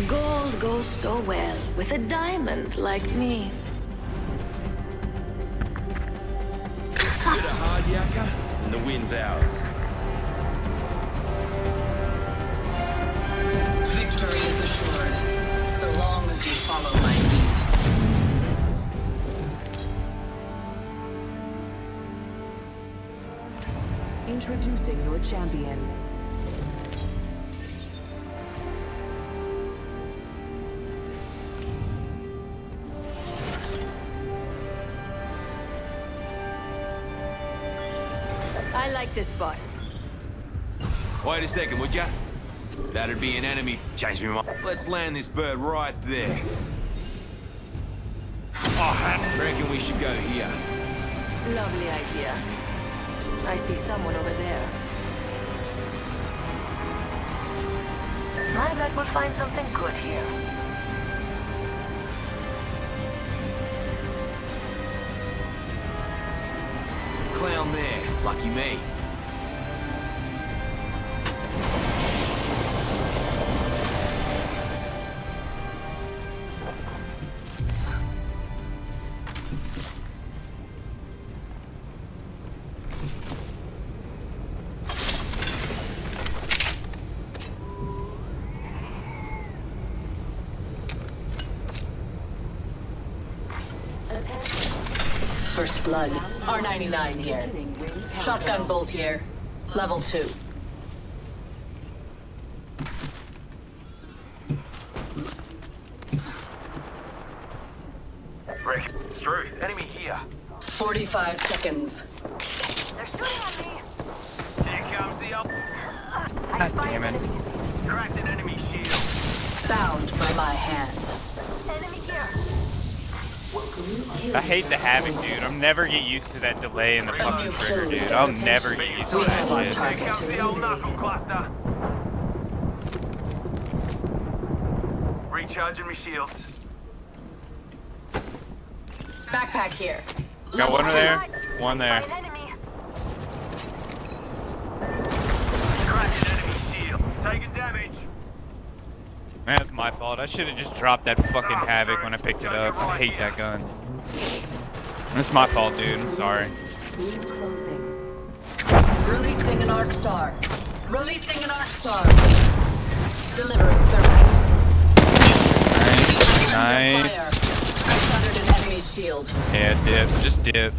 Gold goes so well with a diamond like me. Bit of hard yakka, and the win's ours. Victory is assured, so long as you follow my lead. Introducing your champion. I like this spot. Wait a second, would ya? That'd be an enemy. Change me mind. Let's land this bird right there. Oh, reckon we should go here. Lovely idea. I see someone over there. I bet we'll find something good here. Clown there. Lucky me. First blood. R99 here. Shotgun bolt here. Level 2. Rick, Struth, enemy here. 45 seconds. They're shooting at me. Here comes the up. God damn it. Cracked an enemy shield. Found by my hand. Enemy here. I hate the Havoc, dude. I'll never get used to that delay in the fucking trigger, dude. I'll never get used to We have our that shit. target. Here comes the old knuckle cluster. Recharging my shields. Backpack here. Got one there, one there. An enemy. Cracked an enemy shield. Taking damage. Man, that's my fault. I should have just dropped that fucking Havoc when I picked it up. I hate that gun. It's my fault, dude. I'm sorry. Releasing an arc star. Releasing an arc star. Delivering thermite. Nice. Fire. I shattered an enemy's shield. Yeah, dip. Just dip.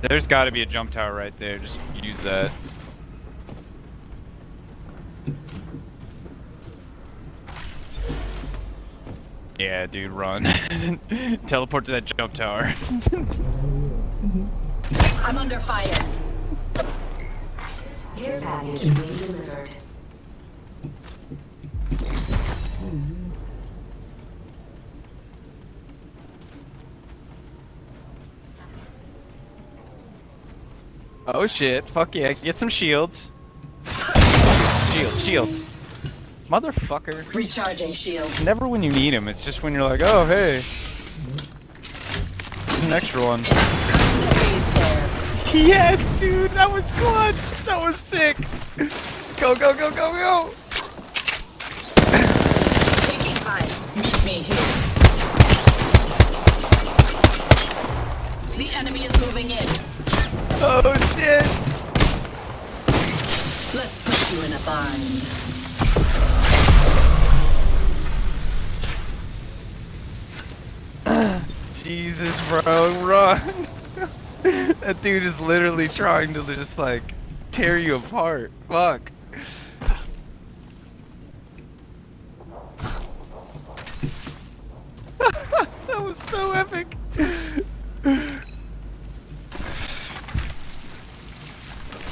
There's got to be a jump tower right there. Just use that. Yeah, dude, run. Teleport to that jump tower. I'm under fire. Care package being delivered. Oh shit, fuck yeah, get some shields. Shields. Motherfucker. Recharging shield. Never when you need them, it's just when you're like, oh hey. An extra one. Freeze tear. Yes, dude, that was clutch. That was sick. Go, go, go, go, go. Taking fire. Meet me here. The enemy is moving in. Oh shit. Let's put you in a bind. Jesus, bro, run. That dude is literally trying to just like tear you apart. Fuck. That was so epic.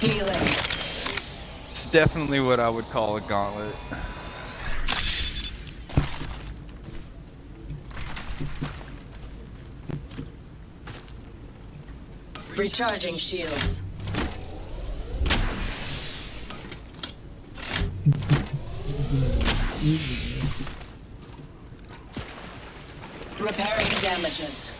Healing. It's definitely what I would call a gauntlet. Recharging shields. Repairing damages.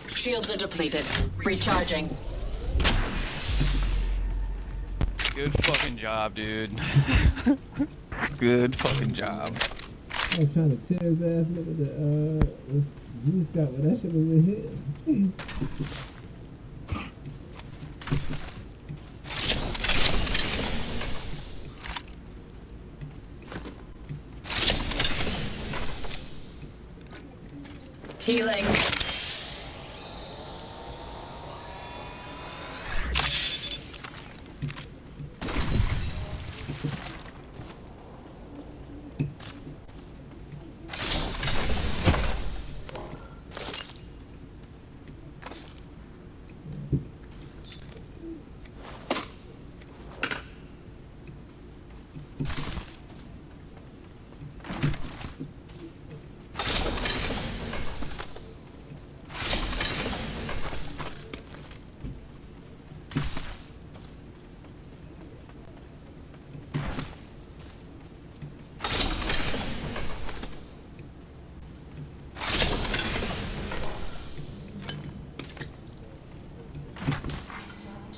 Shields are depleted. Recharging. Good fucking job, dude. Good fucking job. I was trying to tear his ass up with the G Scott, but that shit was in hit. Healing.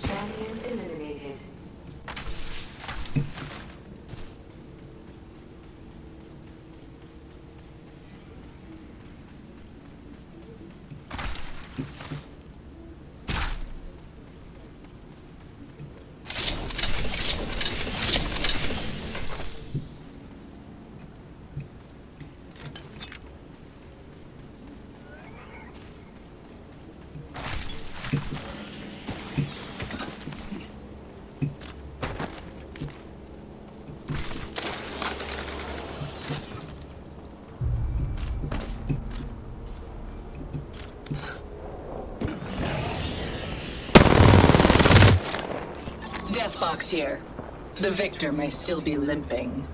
Champion eliminated. Death box here. The victor may still be limping.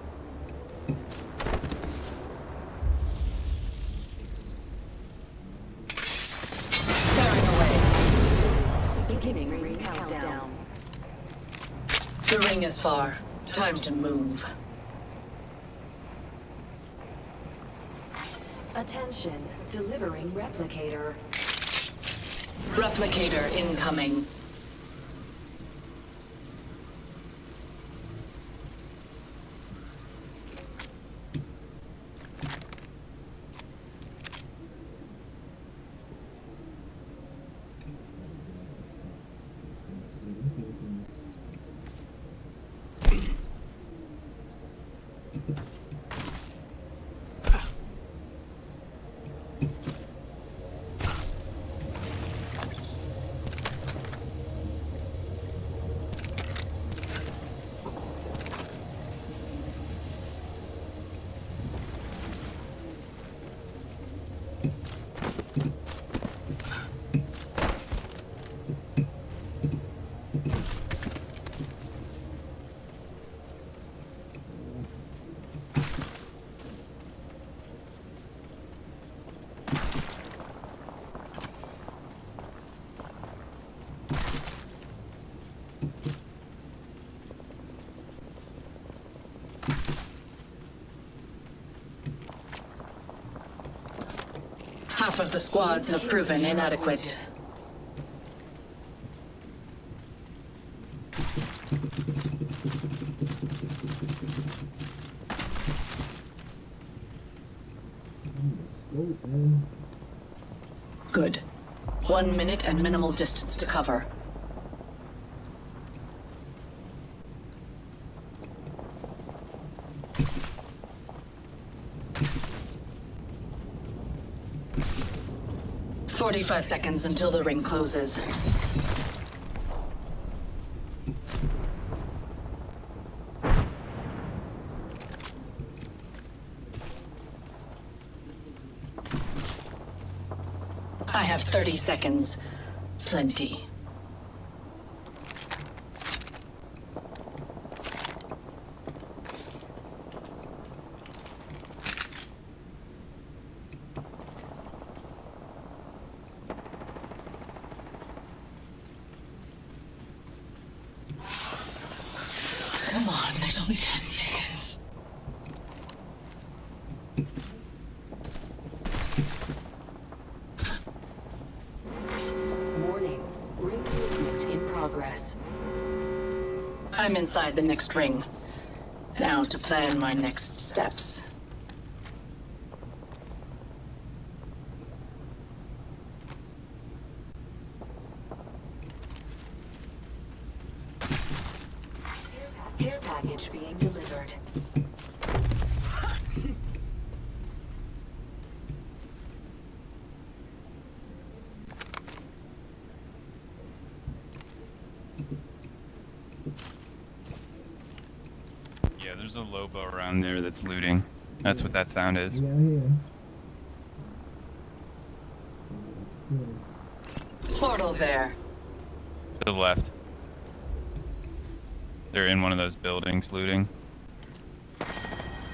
Tearing away. Beginning ring countdown. The ring is far. Time to move. Attention, delivering replicator. Replicator incoming. Half of the squads have proven inadequate. Good. 1 minute and minimal distance to cover. "45 seconds until the ring closes. I have 30 seconds. plenty. Come on, there's only 10 seconds. Warning. Ring movement in progress. I'm inside the next ring. Now to plan my next steps. Care package being delivered. Yeah, there's a Lobo around there that's looting. That's what that sound is. Yeah, here. Portal there. To the left. They're in one of those buildings looting.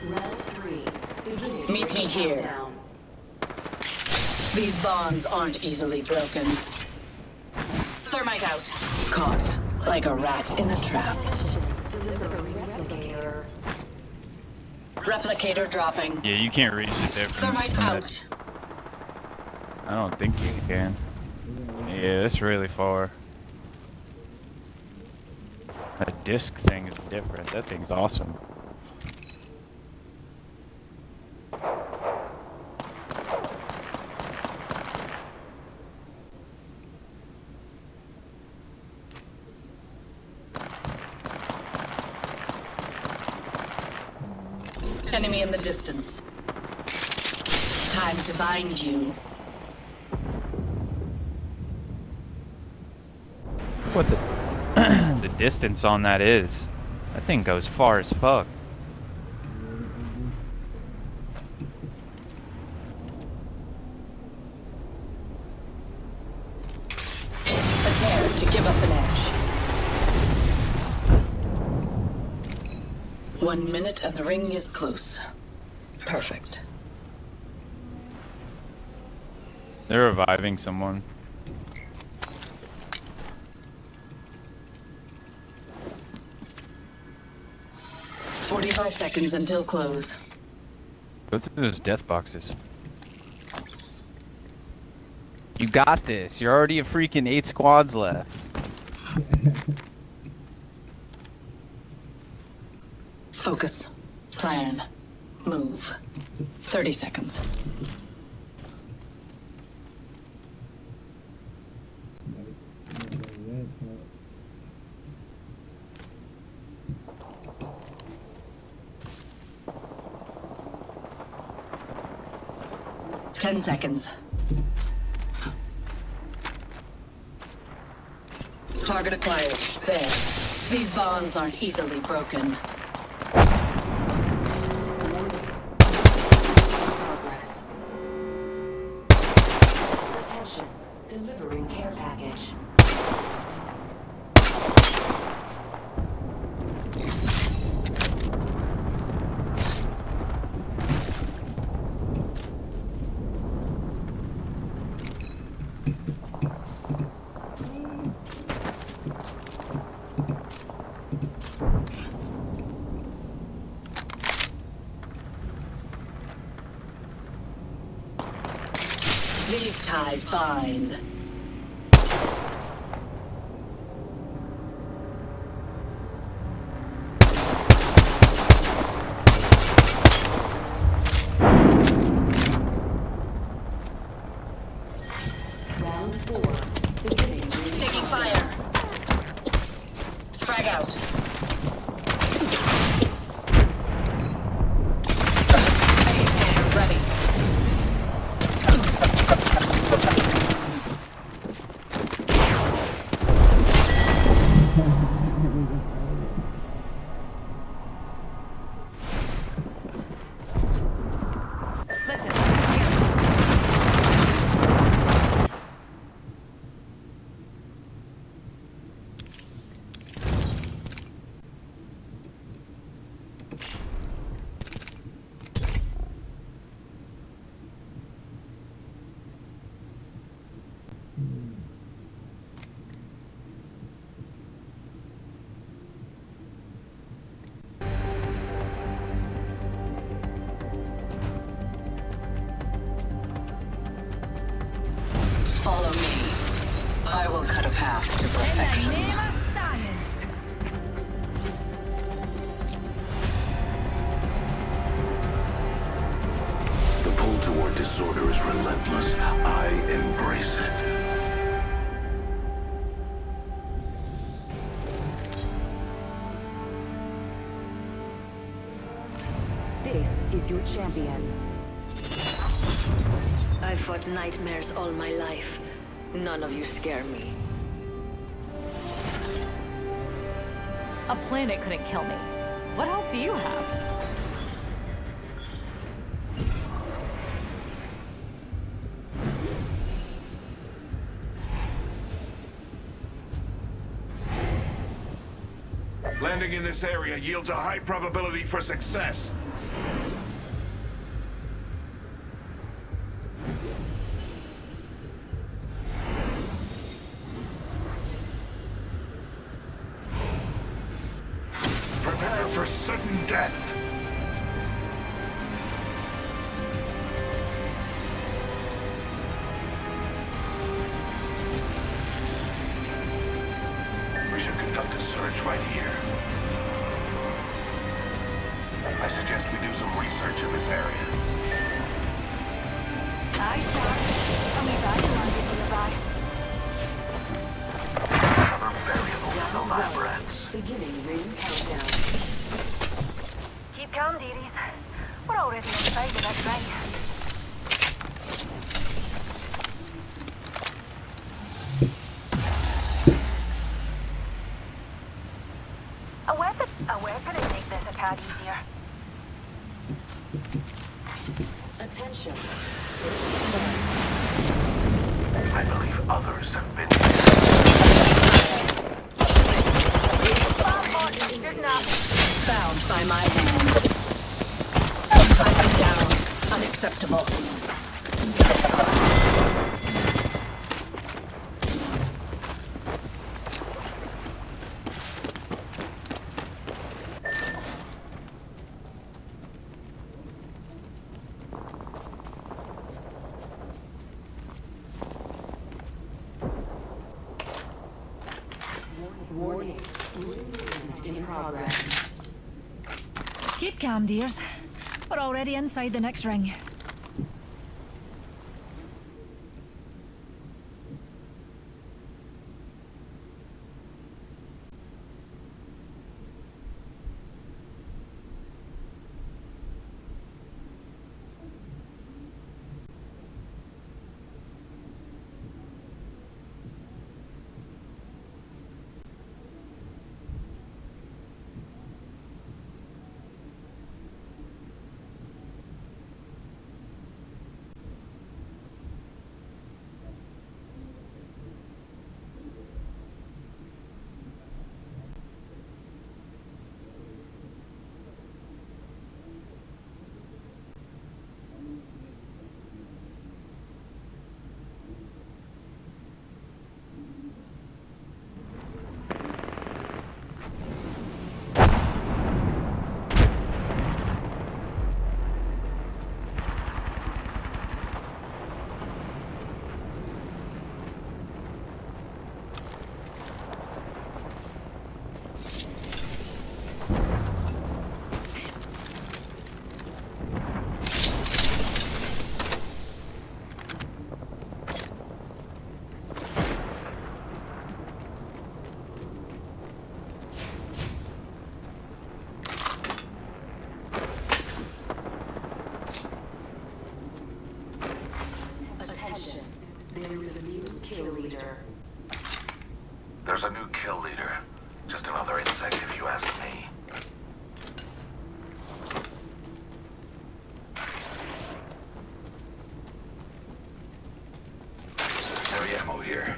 Round 3. Beginning Meet me here. countdown. These bonds aren't easily broken. Thermite out. Caught like a rat in a trap. Delivering replicator. Replicator dropping. Yeah, you can't reach it there from Thermite from out. that. I don't think you can. Yeah, it's really far. That disc thing is different. That thing's awesome. Enemy in the distance. Time to bind you. What the the distance on that is? That thing goes far as fuck. A tear to give us an edge. 1 minute and the ring is close. Perfect. They're reviving someone. "45 seconds until close." Go through those death boxes. You got this. You're already a freaking 8 squads left. Focus. Plan. Move. 30 seconds. Red part. 10 seconds. Target acquired. There. These bonds aren't easily broken. Progress. Attention. Delivering care package. These ties bind. Round 4. Beginning. Taking fire. Frag out. Ready. Listen, I will cut a path to perfection. In the name of science. The pull toward disorder is relentless. I embrace it. This is your champion. I've fought nightmares all my life. None of you scare me. A planet couldn't kill me. What hope do you have? Landing in this area yields a high probability for success. Prepare for sudden death. We should conduct a search right here. I suggest we do some research in this area. Aye, sir. Tell me that, you want to nearby. Another variable in the lab rats. Beginning ring countdown. Keep calm, dearies. We're already inside the next ring. A weapon would make this a tad easier. Attention. I believe others have been. Found by my hand. I've been down. Unacceptable. Warning. Movement in progress. Keep calm, dears. We're already inside the next ring. There's a new kill leader. Just another insect if you ask me. Heavy ammo here.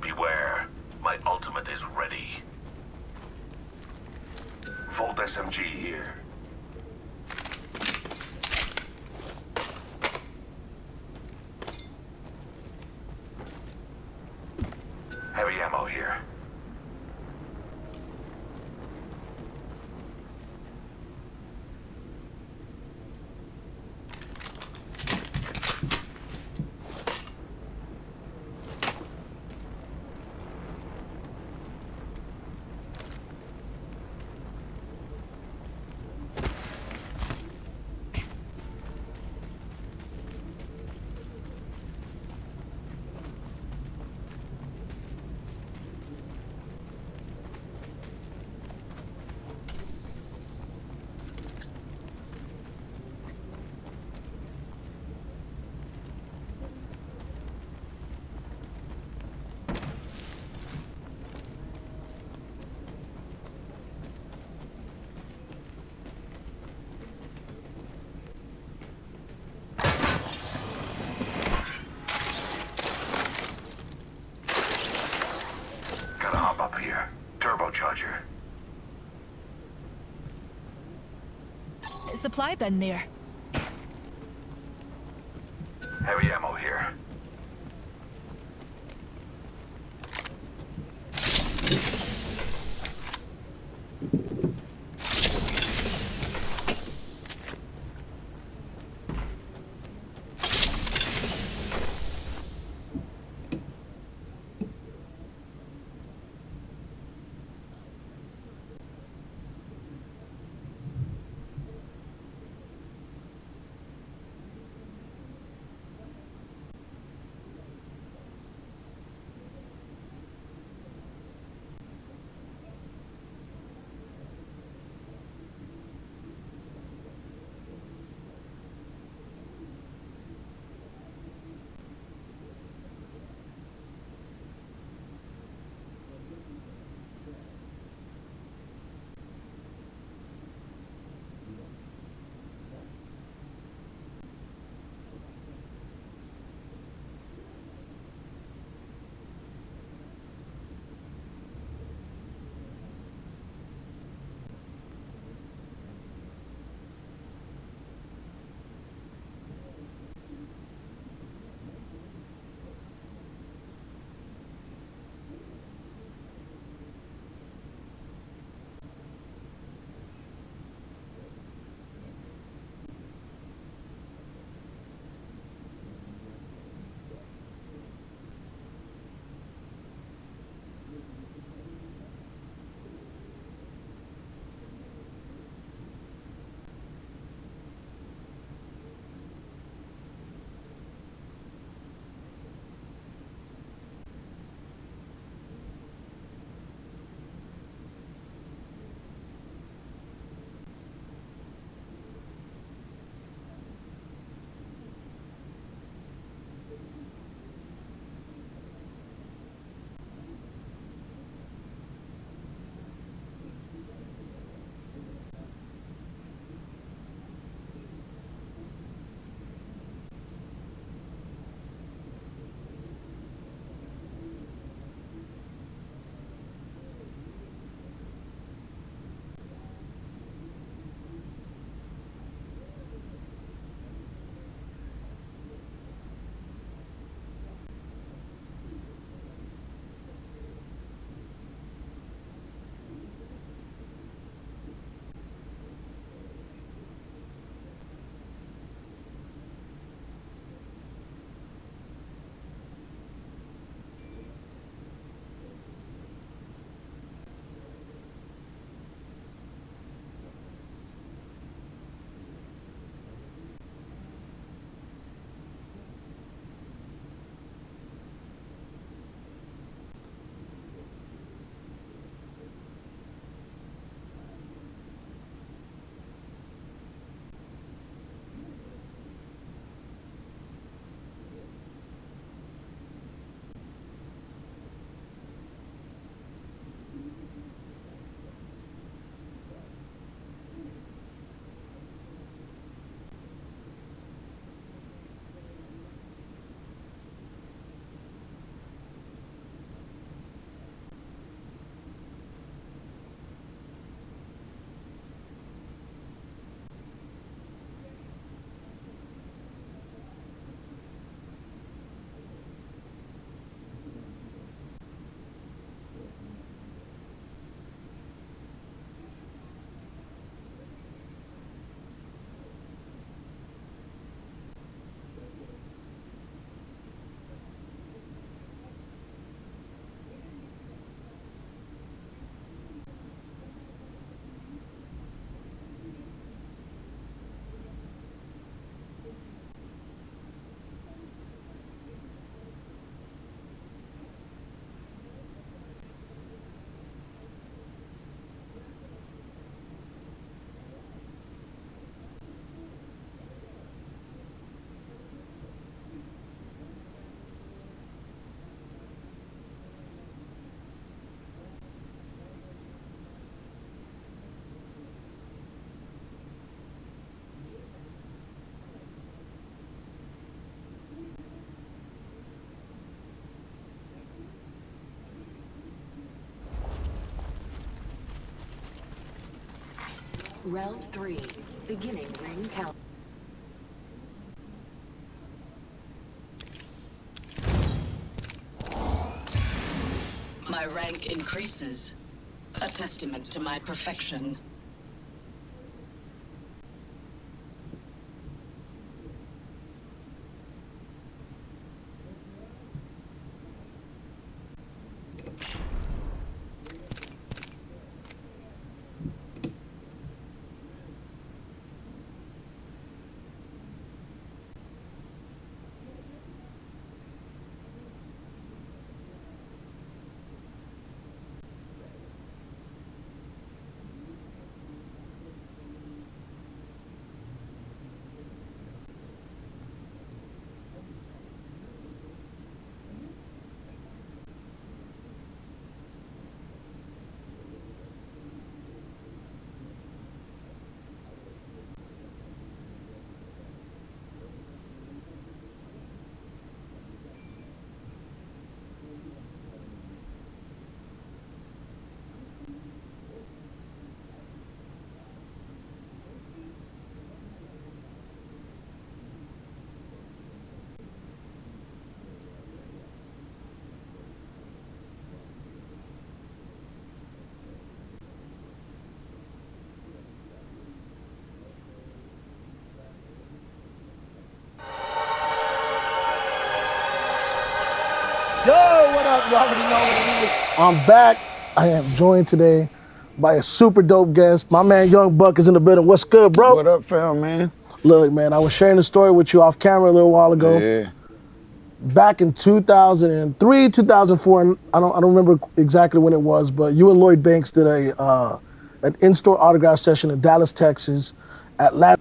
Beware. My ultimate is ready. Volt SMG here. Heavy ammo here. supply bin there. Heavy ammo here. Round 3. Beginning ring count. My rank increases. A testament to my perfection. Yo, what up? You already know what it is. I'm back. I am joined today by a super dope guest. My man Young Buck is in the building. What's good, bro? What up, fam, man? Look, man, I was sharing the story with you off camera a little while ago. Yeah. Back in 2003, 2004, I don't remember exactly when it was, but you and Lloyd Banks did an in-store autograph session in Dallas, Texas, at Lab.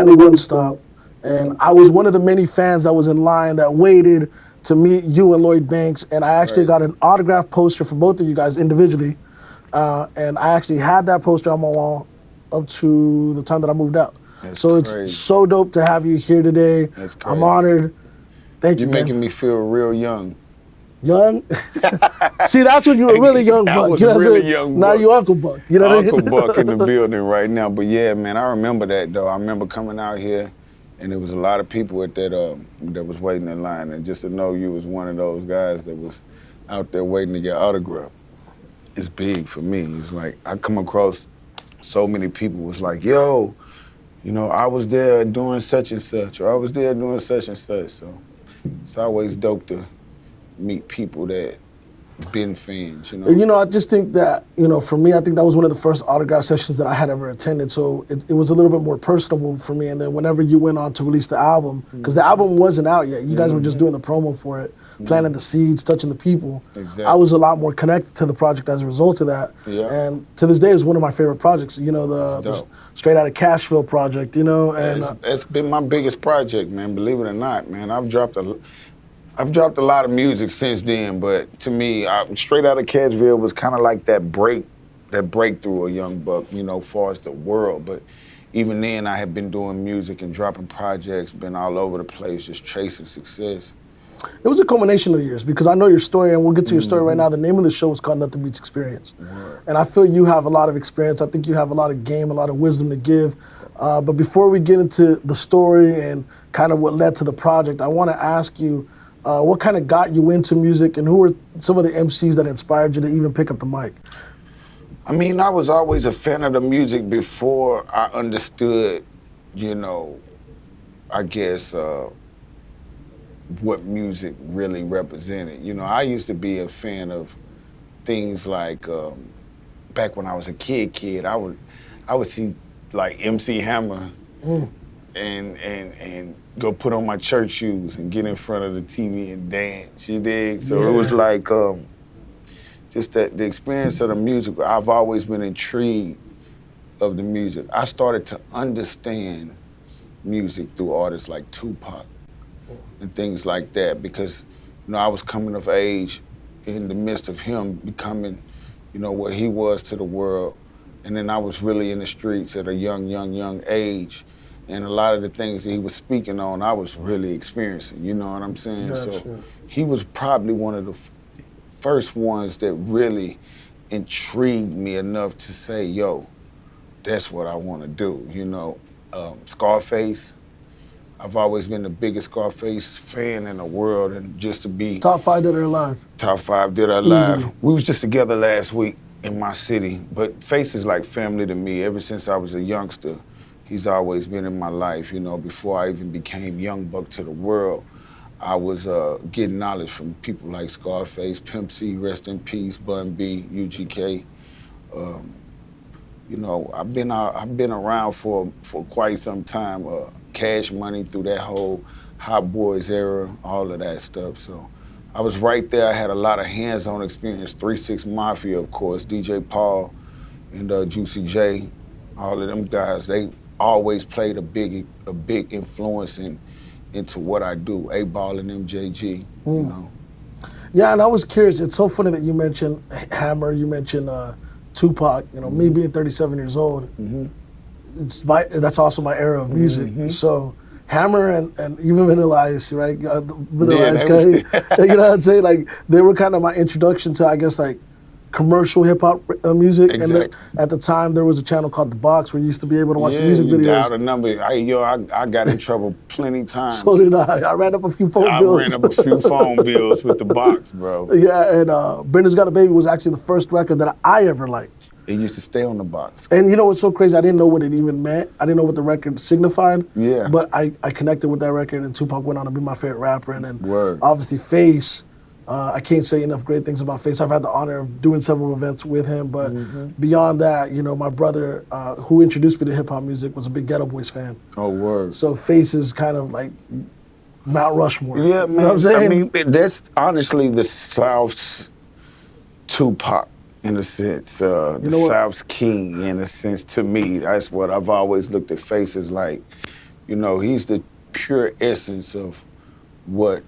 finally One Stop. And I was one of the many fans that was in line that waited to meet you and Lloyd Banks. And I actually got an autographed poster from both of you guys individually. And I actually had that poster on my wall up to the time that I moved out. So it's so dope to have you here today. That's crazy. I'm honored. Thank you, You're making me feel real young. Young? See, that's when you were really young Buck. I was You know really young Now Buck. you Uncle Buck. You know Uncle what I mean? Buck in the building right now. But yeah, man, I remember that though. I remember coming out here, and there was a lot of people at that was waiting in line, and just to know you was one of those guys that was out there waiting to get autographed, it's big for me. It's like I come across so many people was like, yo, you know, I was there doing such and such, or I was there doing such and such. So it's always dope to meet people that been fans, you know. And, you know, I just think that, you know, for me, I think that was one of the first autograph sessions that I had ever attended. So it was a little bit more personable for me. And then whenever you went on to release the album, because the album wasn't out yet, you guys were just doing the promo for it, planting the seeds, touching the people. Exactly. I was a lot more connected to the project as a result of that. Yeah. And to this day, it's one of my favorite projects. You know, the Straight Outta Cashville project. You know, and it's been my biggest project, man. Believe it or not, man. I've dropped a lot of music since then, but to me, Straight Outta Cashville was kind of like that breakthrough of Young Buck, you know, far as the world. But even then, I had been doing music and dropping projects, been all over the place, just chasing success. It was a culmination of years, because I know your story, and we'll get to your story right now. The name of the show is called Nothing Beats Experience. And I feel you have a lot of experience. I think you have a lot of game, a lot of wisdom to give. But before we get into the story and kind of what led to the project, I want to ask you, what kind of got you into music, and who were some of the MCs that inspired you to even pick up the mic? I mean, I was always a fan of the music before I understood, you know, I guess, what music really represented. You know, I used to be a fan of things like, back when I was a kid, I would see like MC Hammer and go put on my church shoes and get in front of the TV and dance, you dig? So it was like, just that the experience of the music, I've always been intrigued of the music. I started to understand music through artists like Tupac and things like that, because, you know, I was coming of age in the midst of him becoming, you know, what he was to the world. And then I was really in the streets at a young age. And a lot of the things that he was speaking on, I was really experiencing, you know what I'm saying? Gotcha. So he was probably one of the first ones that really intrigued me enough to say, yo, that's what I want to do, you know? Scarface, I've always been the biggest Scarface fan in the world, and just to be— Top 5 Dead or Alive. Top 5 Dead or Alive. Easily. We was just together last week in my city, but Face is like family to me. Ever since I was a youngster, he's always been in my life, you know. Before I even became Young Buck to the world, I was getting knowledge from people like Scarface, Pimp C, rest in peace, Bun B, UGK. You know, I've been around for quite some time. Cash Money, through that whole Hot Boys era, all of that stuff. So I was right there. I had a lot of hands-on experience. 3 6 Mafia, of course, DJ Paul and Juicy J, all of them guys. They always played a big influence into what I do. A-Ball and MJG, you know. Yeah, and I was curious. It's so funny that you mentioned Hammer, you mentioned Tupac. You know, me being 37 years old, that's also my era of music. So Hammer and even Vanilla Ice, right? Vanilla Ice guy, you know what I'm saying? Like, they were kind of my introduction to, I guess, like, commercial hip hop music. Exactly. And at the time, there was a channel called The Box where you used to be able to watch the music you videos. dialed a number. I got in trouble plenty times. So did I. I ran up a few phone bills. I ran up a few phone bills with The Box, bro. Yeah, and Brenda's Got a Baby was actually the first record that I ever liked. It used to stay on The Box. And you know what's so crazy? I didn't know what it even meant. I didn't know what the record signified. Yeah. But I connected with that record, and Tupac went on to be my favorite rapper. And then Word. Obviously Face, I can't say enough great things about Face. I've had the honor of doing several events with him, but beyond that, you know, my brother, who introduced me to hip hop music, was a big Ghetto Boys fan. Oh, word. So Face is kind of like Mount Rushmore. Yeah, man. You know what I'm saying? I mean, that's honestly the South's Tupac, in a sense. The South's king, in a sense, to me. That's what I've always looked at Face as, like, You know, he's the pure essence of what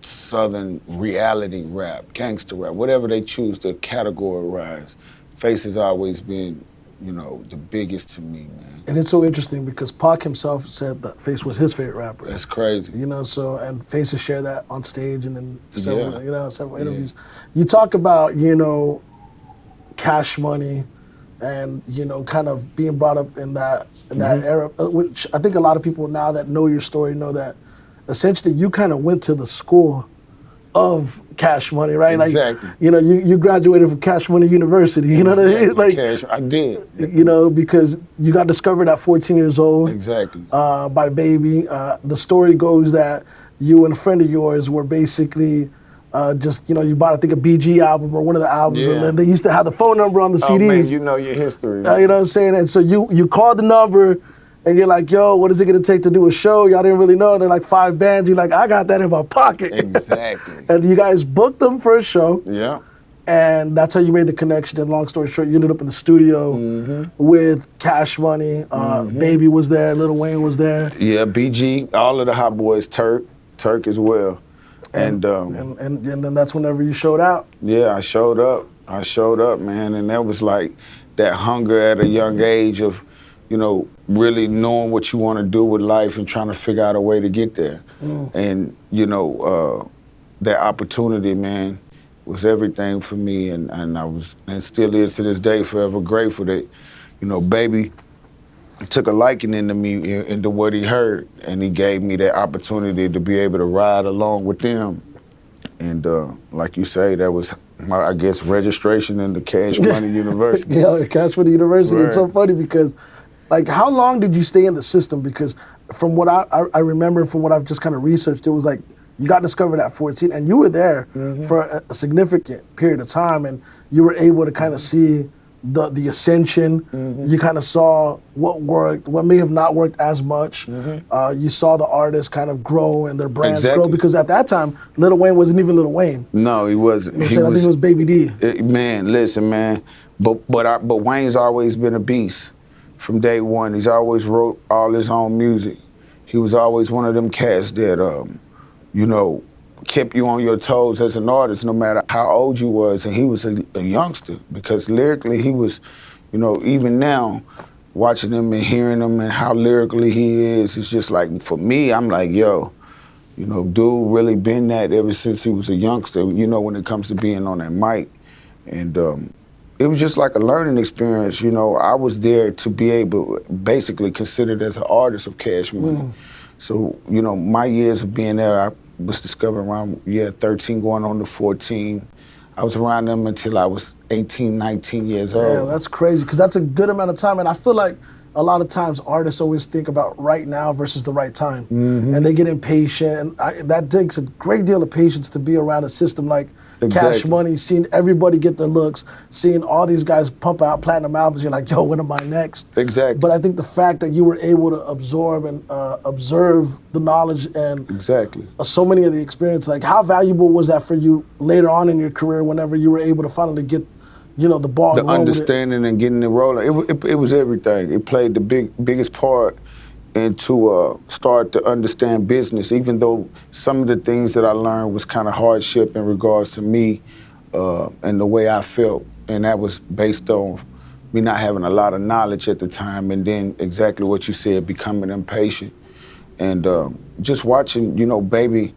Southern reality rap, gangster rap, whatever they choose to categorize. Face has always been, you know, the biggest to me, man. And it's so interesting because Pac himself said that Face was his favorite rapper. That's crazy. You know, so, and Face has shared that on stage and in several, several interviews. Yeah. You talk about, you know, Cash Money and, you know, kind of being brought up in that era, which I think a lot of people now that know your story know that essentially you kind of went to the school of Cash Money, right? Exactly. Like, you know, you graduated from Cash Money University, you know what I mean? Like, I did. You know, because you got discovered at 14 years old. Exactly. By Baby. The story goes that you and a friend of yours were basically just, you know, you bought, I think, a BG album or one of the albums, and then they used to have the phone number on the CDs. Oh, man, you know your history. You know what I'm saying? And so you called the number, and you're like, yo, what is it gonna take to do a show? Y'all didn't really know. They're like 5 bands. You're like, I got that in my pocket. Exactly. And you guys booked them for a show. Yeah. And that's how you made the connection. And long story short, you ended up in the studio with Cash Money. Baby was there. Lil Wayne was there. Yeah, BG, all of the hot boys, Turk as well. And then that's whenever you showed out. Yeah, I showed up, man. And that was like that hunger at a young age of, you know, really knowing what you want to do with life and trying to figure out a way to get there. And, you know, that opportunity, man, was everything for me. And I was, and still is to this day, forever grateful that, you know, Baby took a liking into me, into what he heard. And he gave me that opportunity to be able to ride along with them. And like you say, that was my, I guess, registration in the Cash Money University. Yeah, Cash Money University. Right. It's so funny because, like, how long did you stay in the system? Because from what I remember, from what I've just kind of researched, it was like you got discovered at 14 and you were there for a significant period of time, and you were able to kind of see the ascension. You kind of saw what worked, what may have not worked as much. You saw the artists kind of grow and their brands grow, because at that time, Lil Wayne wasn't even Lil Wayne. No, he wasn't. You know, I think it was Baby D. Man, listen, man. But Wayne's always been a beast from day one. He's always wrote all his own music. He was always one of them cats that, you know, kept you on your toes as an artist, no matter how old you was. And he was a youngster, because lyrically he was, you know, even now, watching him and hearing him and how lyrically he is, it's just like, for me, I'm like, yo, you know, dude really been that ever since he was a youngster, you know, when it comes to being on that mic. And it was just like a learning experience, you know. I was there to be able, basically considered as an artist of Cash Money. So, you know, my years of being there, I was discovered around, 13 going on to 14. I was around them until I was 18, 19 years old. Yeah, that's crazy, because that's a good amount of time. And I feel like a lot of times artists always think about right now versus the right time. And they get impatient. And that takes a great deal of patience to be around a system like Cash Money, seeing everybody get their looks, seeing all these guys pump out platinum albums. You're like, yo, when am I next? Exactly. But I think the fact that you were able to absorb and observe the knowledge and so many of the experience, like how valuable was that for you later on in your career whenever you were able to finally get, you know, the ball The rolling understanding and getting it rolling, it was everything. It played the biggest part into start to understand business, even though some of the things that I learned was kind of hardship in regards to me and the way I felt. And that was based on me not having a lot of knowledge at the time, and then exactly what you said, becoming impatient. And just watching, you know, Baby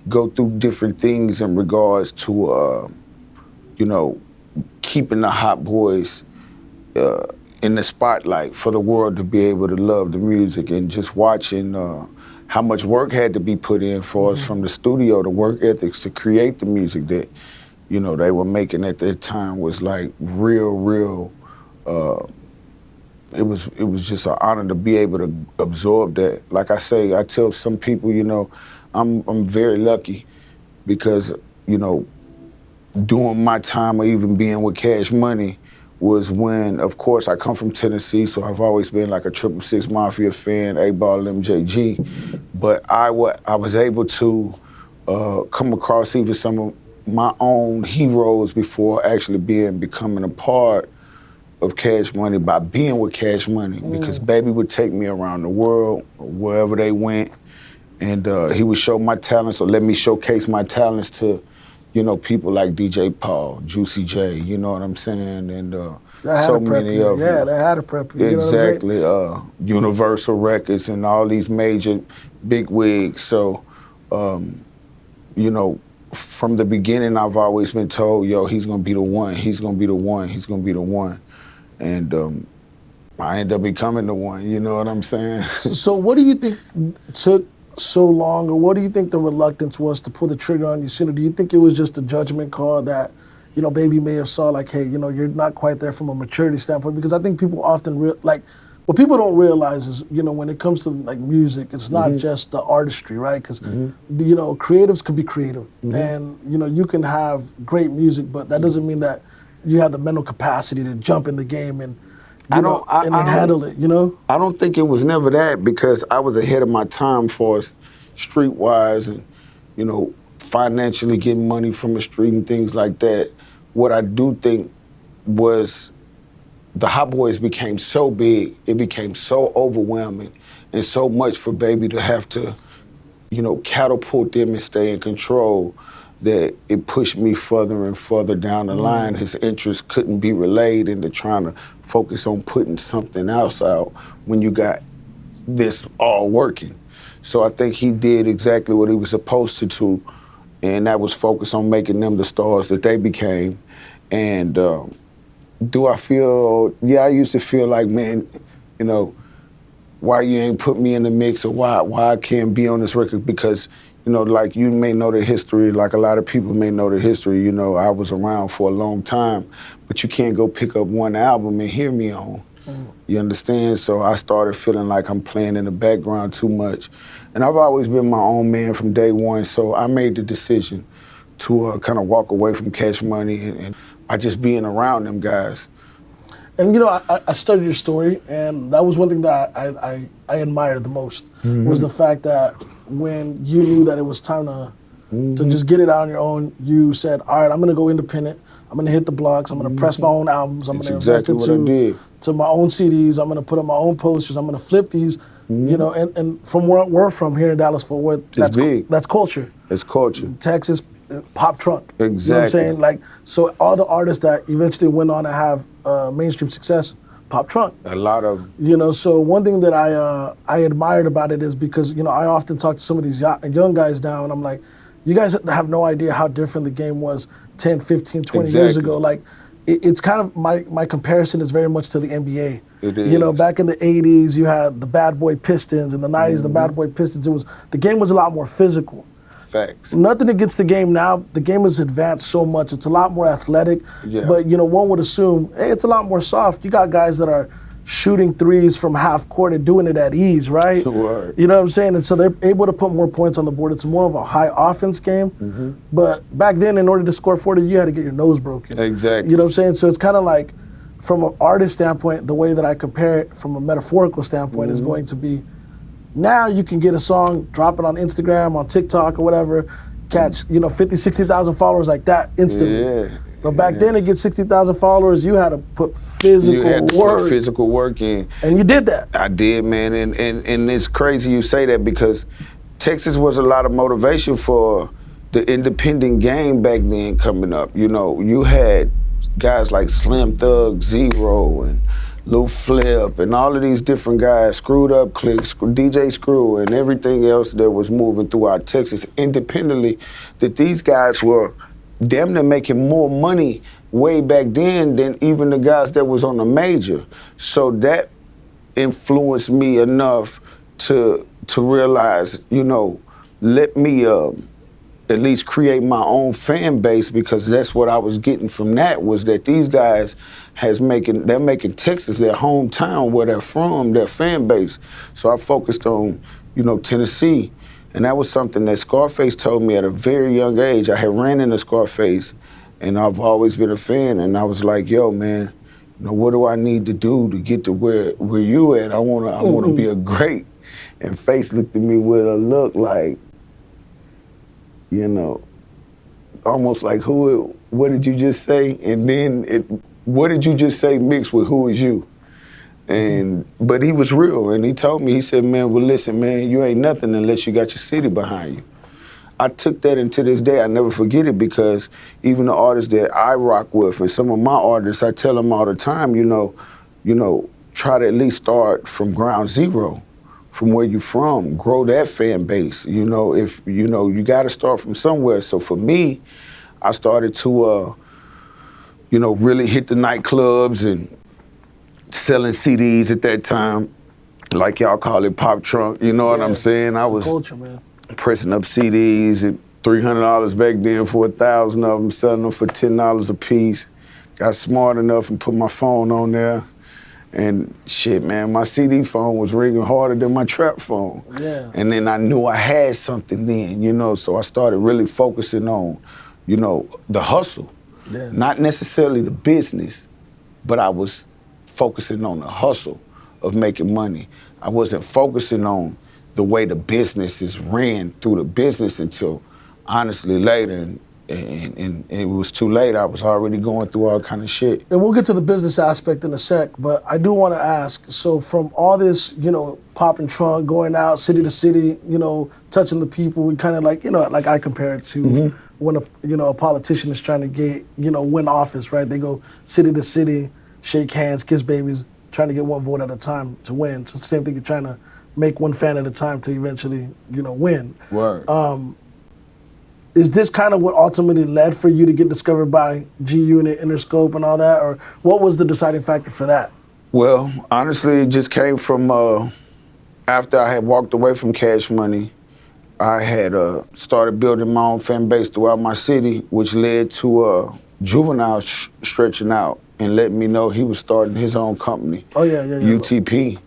go through different things in regards to, you know, keeping the hot boys in the spotlight for the world to be able to love the music, and just watching how much work had to be put in for us from the studio, the work ethics to create the music that, you know, they were making at that time was like real, it was just an honor to be able to absorb that. Like I say, I tell some people, you know, I'm very lucky because, you know, during my time of even being with Cash Money was when, of course, I come from Tennessee, so I've always been like a 666 Mafia fan, A-Ball, MJG. But I was able to come across even some of my own heroes before actually becoming a part of Cash Money by being with Cash Money because Baby would take me around the world, wherever they went, and he would show my talents or let me showcase my talents to, you know, people like DJ Paul, Juicy J, you know what I'm saying, and so many of them. Yeah, they had to prep you. Exactly. You know what I'm saying? Universal Records and all these major big wigs. So, you know, from the beginning, I've always been told, yo, he's gonna be the one. He's gonna be the one. He's gonna be the one. And I ended up becoming the one. You know what I'm saying? So what do you think took so long, or what do you think the reluctance was to pull the trigger on you sooner? Do you think it was just a judgment call that, you know, Baby may have saw like, hey, you know, you're not quite there from a maturity standpoint? Because I think people often what people don't realize is, you know, when it comes to like music, it's not just the artistry, right? Because, you know, creatives can be creative, and you know, you can have great music, but that doesn't mean that you have the mental capacity to jump in the game and handle it, you know? I don't think it was never that because I was ahead of my time for us streetwise and, you know, financially getting money from the street and things like that. What I do think was the Hot Boys became so big, it became so overwhelming and so much for Baby to have to, you know, catapult them and stay in control that it pushed me further and further down the line. His interest couldn't be relayed into trying to focus on putting something else out when you got this all working. So I think he did exactly what he was supposed to do, and that was focus on making them the stars that they became. And do I feel, yeah, I used to feel like, man, you know, why you ain't put me in the mix, or why I can't be on this record? Because, you know, like you may know the history, like a lot of people may know the history, you know, I was around for a long time, but you can't go pick up one album and hear me on. You understand? So I started feeling like I'm playing in the background too much. And I've always been my own man from day one, so I made the decision to kind of walk away from Cash Money and by just being around them guys. And you know, I studied your story, and that was one thing that I admired the most, was the fact that when you knew that it was time to just get it out on your own, you said, all right, I'm gonna go independent, I'm gonna hit the blocks, I'm gonna press my own albums, I'm gonna invest into my own CDs, I'm gonna put up my own posters, I'm gonna flip these, you know, and from where we're from here in Dallas-Fort Worth, that's big. That's culture. It's culture. Texas, pop trunk. Exactly. You know what I'm saying? Like, so all the artists that eventually went on to have mainstream success, pop trunk. A lot of them. You know, so one thing that I admired about it is because, you know, I often talk to some of these young guys now, and I'm like, you guys have no idea how different the game was 10, 15, 20 years ago. Like, it's kind of, my comparison is very much to the NBA. It is. You know, back in the 80s, you had the Bad Boy Pistons. In the 90s, the Bad Boy Pistons. The game was a lot more physical. Facts. Nothing against the game now. The game has advanced so much. It's a lot more athletic. Yeah. But, you know, one would assume, hey, it's a lot more soft. You got guys that are shooting threes from half court and doing it at ease, right? Word. You know what I'm saying? And so they're able to put more points on the board. It's more of a high offense game. But back then, in order to score 40, you had to get your nose broken. Exactly. You know what I'm saying? So it's kind of like, from an artist standpoint, the way that I compare it from a metaphorical standpoint is going to be, now you can get a song, drop it on Instagram, on TikTok or whatever, catch, you know, 50, 60,000 followers like that instantly. Yeah. But back then to get 60,000 followers, you had to put physical work in. And you did that. I did, man. And it's crazy you say that because Texas was a lot of motivation for the independent game back then coming up. You know, you had guys like Slim Thug, Zero, and Lou Flip, and all of these different guys, Screwed Up Click, DJ Screw, and everything else that was moving throughout Texas independently, that these guys were damn near making more money way back then than even the guys that was on the major. So that influenced me enough to realize, you know, let me at least create my own fan base, because that's what I was getting from that, was that these guys they're making Texas their hometown, where they're from, their fan base. So I focused on, you know, Tennessee. And that was something that Scarface told me at a very young age. I had ran into Scarface, and I've always been a fan. And I was like, yo, man, you know, what do I need to do to get to where you at? I wanna be a great. And Face looked at me with a look like, you know, almost like, what did you just say? And then what did you just say mixed with who is you? And but he was real, and he told me, he said, man, well, listen, man, you ain't nothing unless you got your city behind you. I took that, and to this day, I never forget it, because even the artists that I rock with and some of my artists, I tell them all the time, you know, try to at least start from ground zero, from where you from, grow that fan base. You know, if, you know, you got to start from somewhere. So for me, I started to, you know, really hit the nightclubs and selling CDs at that time, like y'all call it pop trunk, you know what I'm saying? I was culture, man. pressing up CDs at $300 back then for 1,000 of them, selling them for $10 a piece. Got smart enough and put my phone on there. And shit, man, my CD phone was ringing harder than my trap phone. Yeah. And then I knew I had something then, you know, so I started really focusing on, you know, the hustle. Yeah. Not necessarily the business, but I was focusing on the hustle of making money. I wasn't focusing on the way the business is ran through the business until honestly later, and it was too late. I was already going through all kind of shit. And we'll get to the business aspect in a sec, but I do want to ask, so from all this, you know, popping trunk, going out city to city, you know, touching the people, we kind of like, you know, like I compare it to when a politician is trying to get, you know, win office, right? They go city to city, shake hands, kiss babies, trying to get one vote at a time to win. So it's the same thing, you're trying to make one fan at a time to eventually, you know, win. Word. Is this kind of what ultimately led for you to get discovered by G-Unit, Interscope, and all that? Or what was the deciding factor for that? Well, honestly, it just came from after I had walked away from Cash Money, I had started building my own fan base throughout my city, which led to Juvenile stretching out and letting me know he was starting his own company, UTP.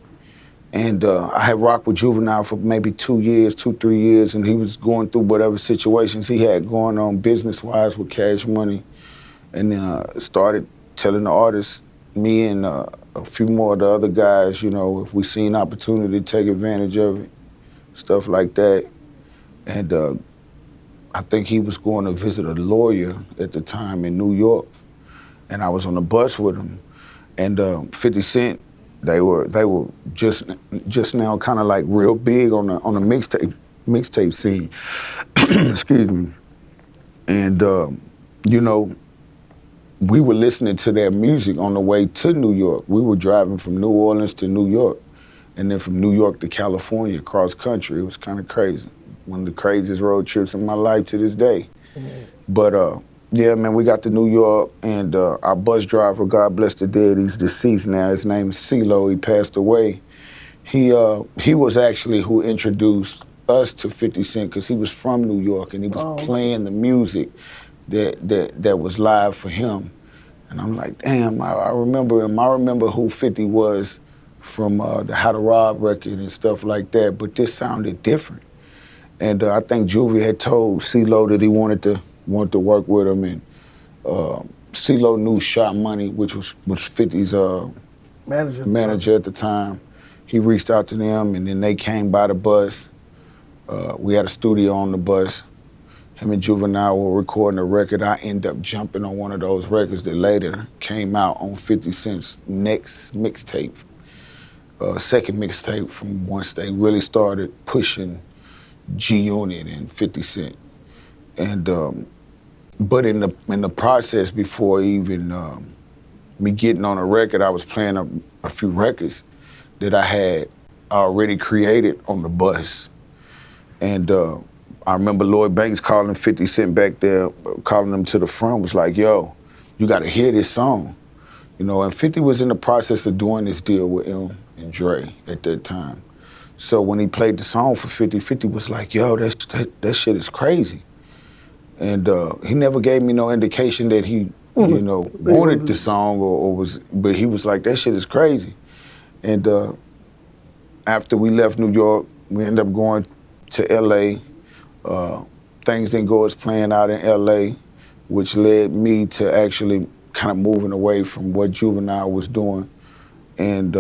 And I had rocked with Juvenile for maybe 2 years, 3 years, and he was going through whatever situations he had going on business-wise with Cash Money. And then started telling the artists, me and a few more of the other guys, you know, if we seen opportunity to take advantage of it, stuff like that. And I think he was going to visit a lawyer at the time in New York, and I was on the bus with him. And 50 Cent, they were just now kind of like real big on the mixtape scene. Excuse me. And you know, we were listening to their music on the way to New York. We were driving from New Orleans to New York, and then from New York to California, cross country. It was kind of crazy. One of the craziest road trips in my life to this day. But yeah, man, we got to New York, and our bus driver, God bless the dead, he's deceased now. His name is CeeLo. He passed away. He was actually who introduced us to 50 Cent, because he was from New York, and he was playing the music that was live for him. And I'm like, damn, I remember him. I remember who 50 was from the How to Rob record and stuff like that, but this sounded different. And I think Juvie had told CeeLo that he wanted to work with him, and CeeLo knew Shot Money, which was 50's manager at the time. He reached out to them, and then they came by the bus. We had a studio on the bus. Him and Juvenile were recording a record. I ended up jumping on one of those records that later came out on 50 Cent's next mixtape, second mixtape from once they really started pushing G-Unit and 50 Cent. And but in the process, before even me getting on a record, I was playing a few records that I had already created on the bus. And I remember Lloyd Banks calling 50 Cent back there, calling him to the front, was like, yo, you gotta hear this song. You know, and 50 was in the process of doing this deal with him and Dre at that time. So when he played the song for 50, 50 was like, yo, that shit is crazy. And he never gave me no indication that he, you know, wanted the song or was, but he was like, that shit is crazy. And after we left New York, we ended up going to LA. Things didn't go as planned out in LA, which led me to actually kind of moving away from what Juvenile was doing. And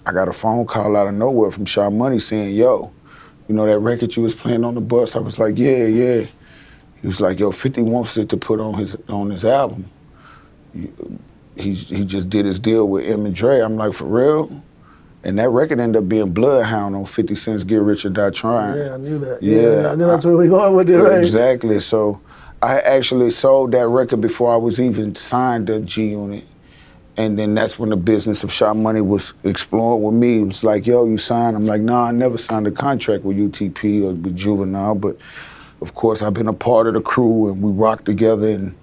I got a phone call out of nowhere from Shot Money saying, yo, you know that record you was playing on the bus? I was like, yeah. He was like, yo, 50 wants it to put on his album. he just did his deal with M and Dre. I'm like, for real? And that record ended up being Bloodhound on 50 Cent's Get Rich or Die Trying. Yeah, I knew that. Yeah, I knew that's where we're going with it, right? Exactly. So I actually sold that record before I was even signed to G Unit. And then that's when the business of Shot Money was explored with me. It was like, yo, you signed? I'm like, nah, I never signed a contract with UTP or with Juvenile, but of course I've been a part of the crew and we rocked together, and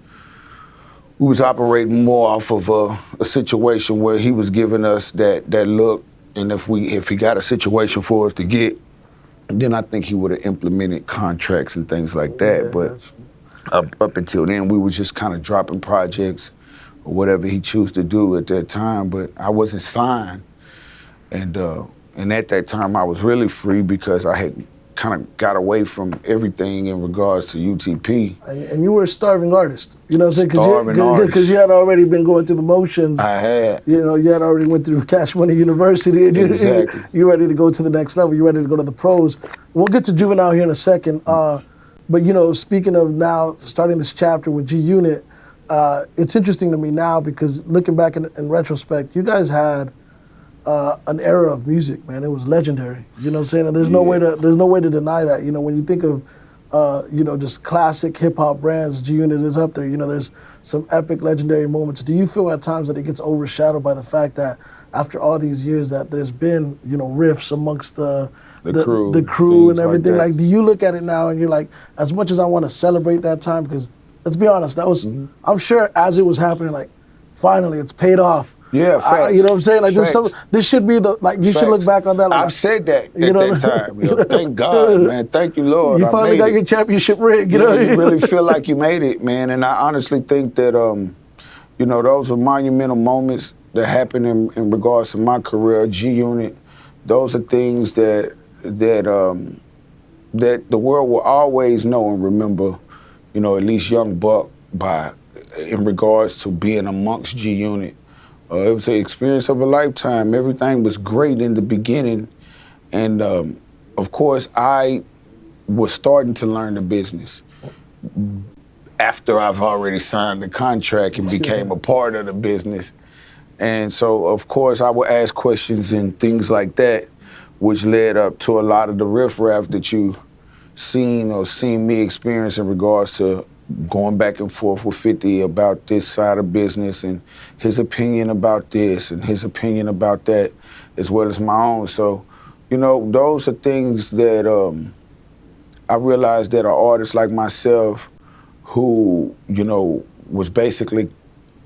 we was operating more off of a situation where he was giving us that look, and if he got a situation for us to get, then I think he would have implemented contracts and things like that. Yeah, but up until then, we were just kind of dropping projects or whatever he chose to do at that time. But I wasn't signed, and at that time I was really free because I had kind of got away from everything in regards to UTP. And you were a starving artist, you know what I'm saying? Starving artist. Because you had already been going through the motions. I had. You know, you had already went through Cash Money University, and Exactly. you're ready to go to the next level. You're ready to go to the pros. We'll get to Juvenile here in a second. But you know, speaking of now starting this chapter with G Unit, it's interesting to me now because looking back in retrospect, you guys had an era of music, man. It was legendary. You know what I'm saying? And there's no way to deny that. You know, when you think of you know, just classic hip hop brands, G Unit is up there. You know, there's some epic legendary moments. Do you feel at times that it gets overshadowed by the fact that after all these years that there's been, you know, rifts amongst the crew and everything? Like, do you look at it now and you're like, as much as I want to celebrate that time, because let's be honest, that was, I'm sure as it was happening, like, finally it's paid off. Yeah, facts. You know what I'm saying? Like, this should be the, like, you should look back on that. Like, I've said that at you know that time. Yo, thank God, man. Thank you, Lord. You finally got your championship ring. You know, you really feel like you made it, man. And I honestly think that, you know, those are monumental moments that happened in regards to my career, G Unit. Those are things that the world will always know and remember, you know, at least Young Buck by, in regards to being amongst G Unit. It was an experience of a lifetime. Everything was great in the beginning. And of course, I was starting to learn the business after I've already signed the contract and became a part of the business. And so, of course, I would ask questions and things like that, which led up to a lot of the riffraff that you seen me experience in regards to going back and forth with 50 about this side of business and his opinion about this and his opinion about that, as well as my own. So, you know, those are things that I realized that an artist like myself who, you know, was basically,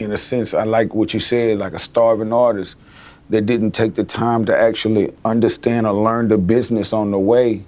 in a sense, I like what you said, like a starving artist that didn't take the time to actually understand or learn the business on the way,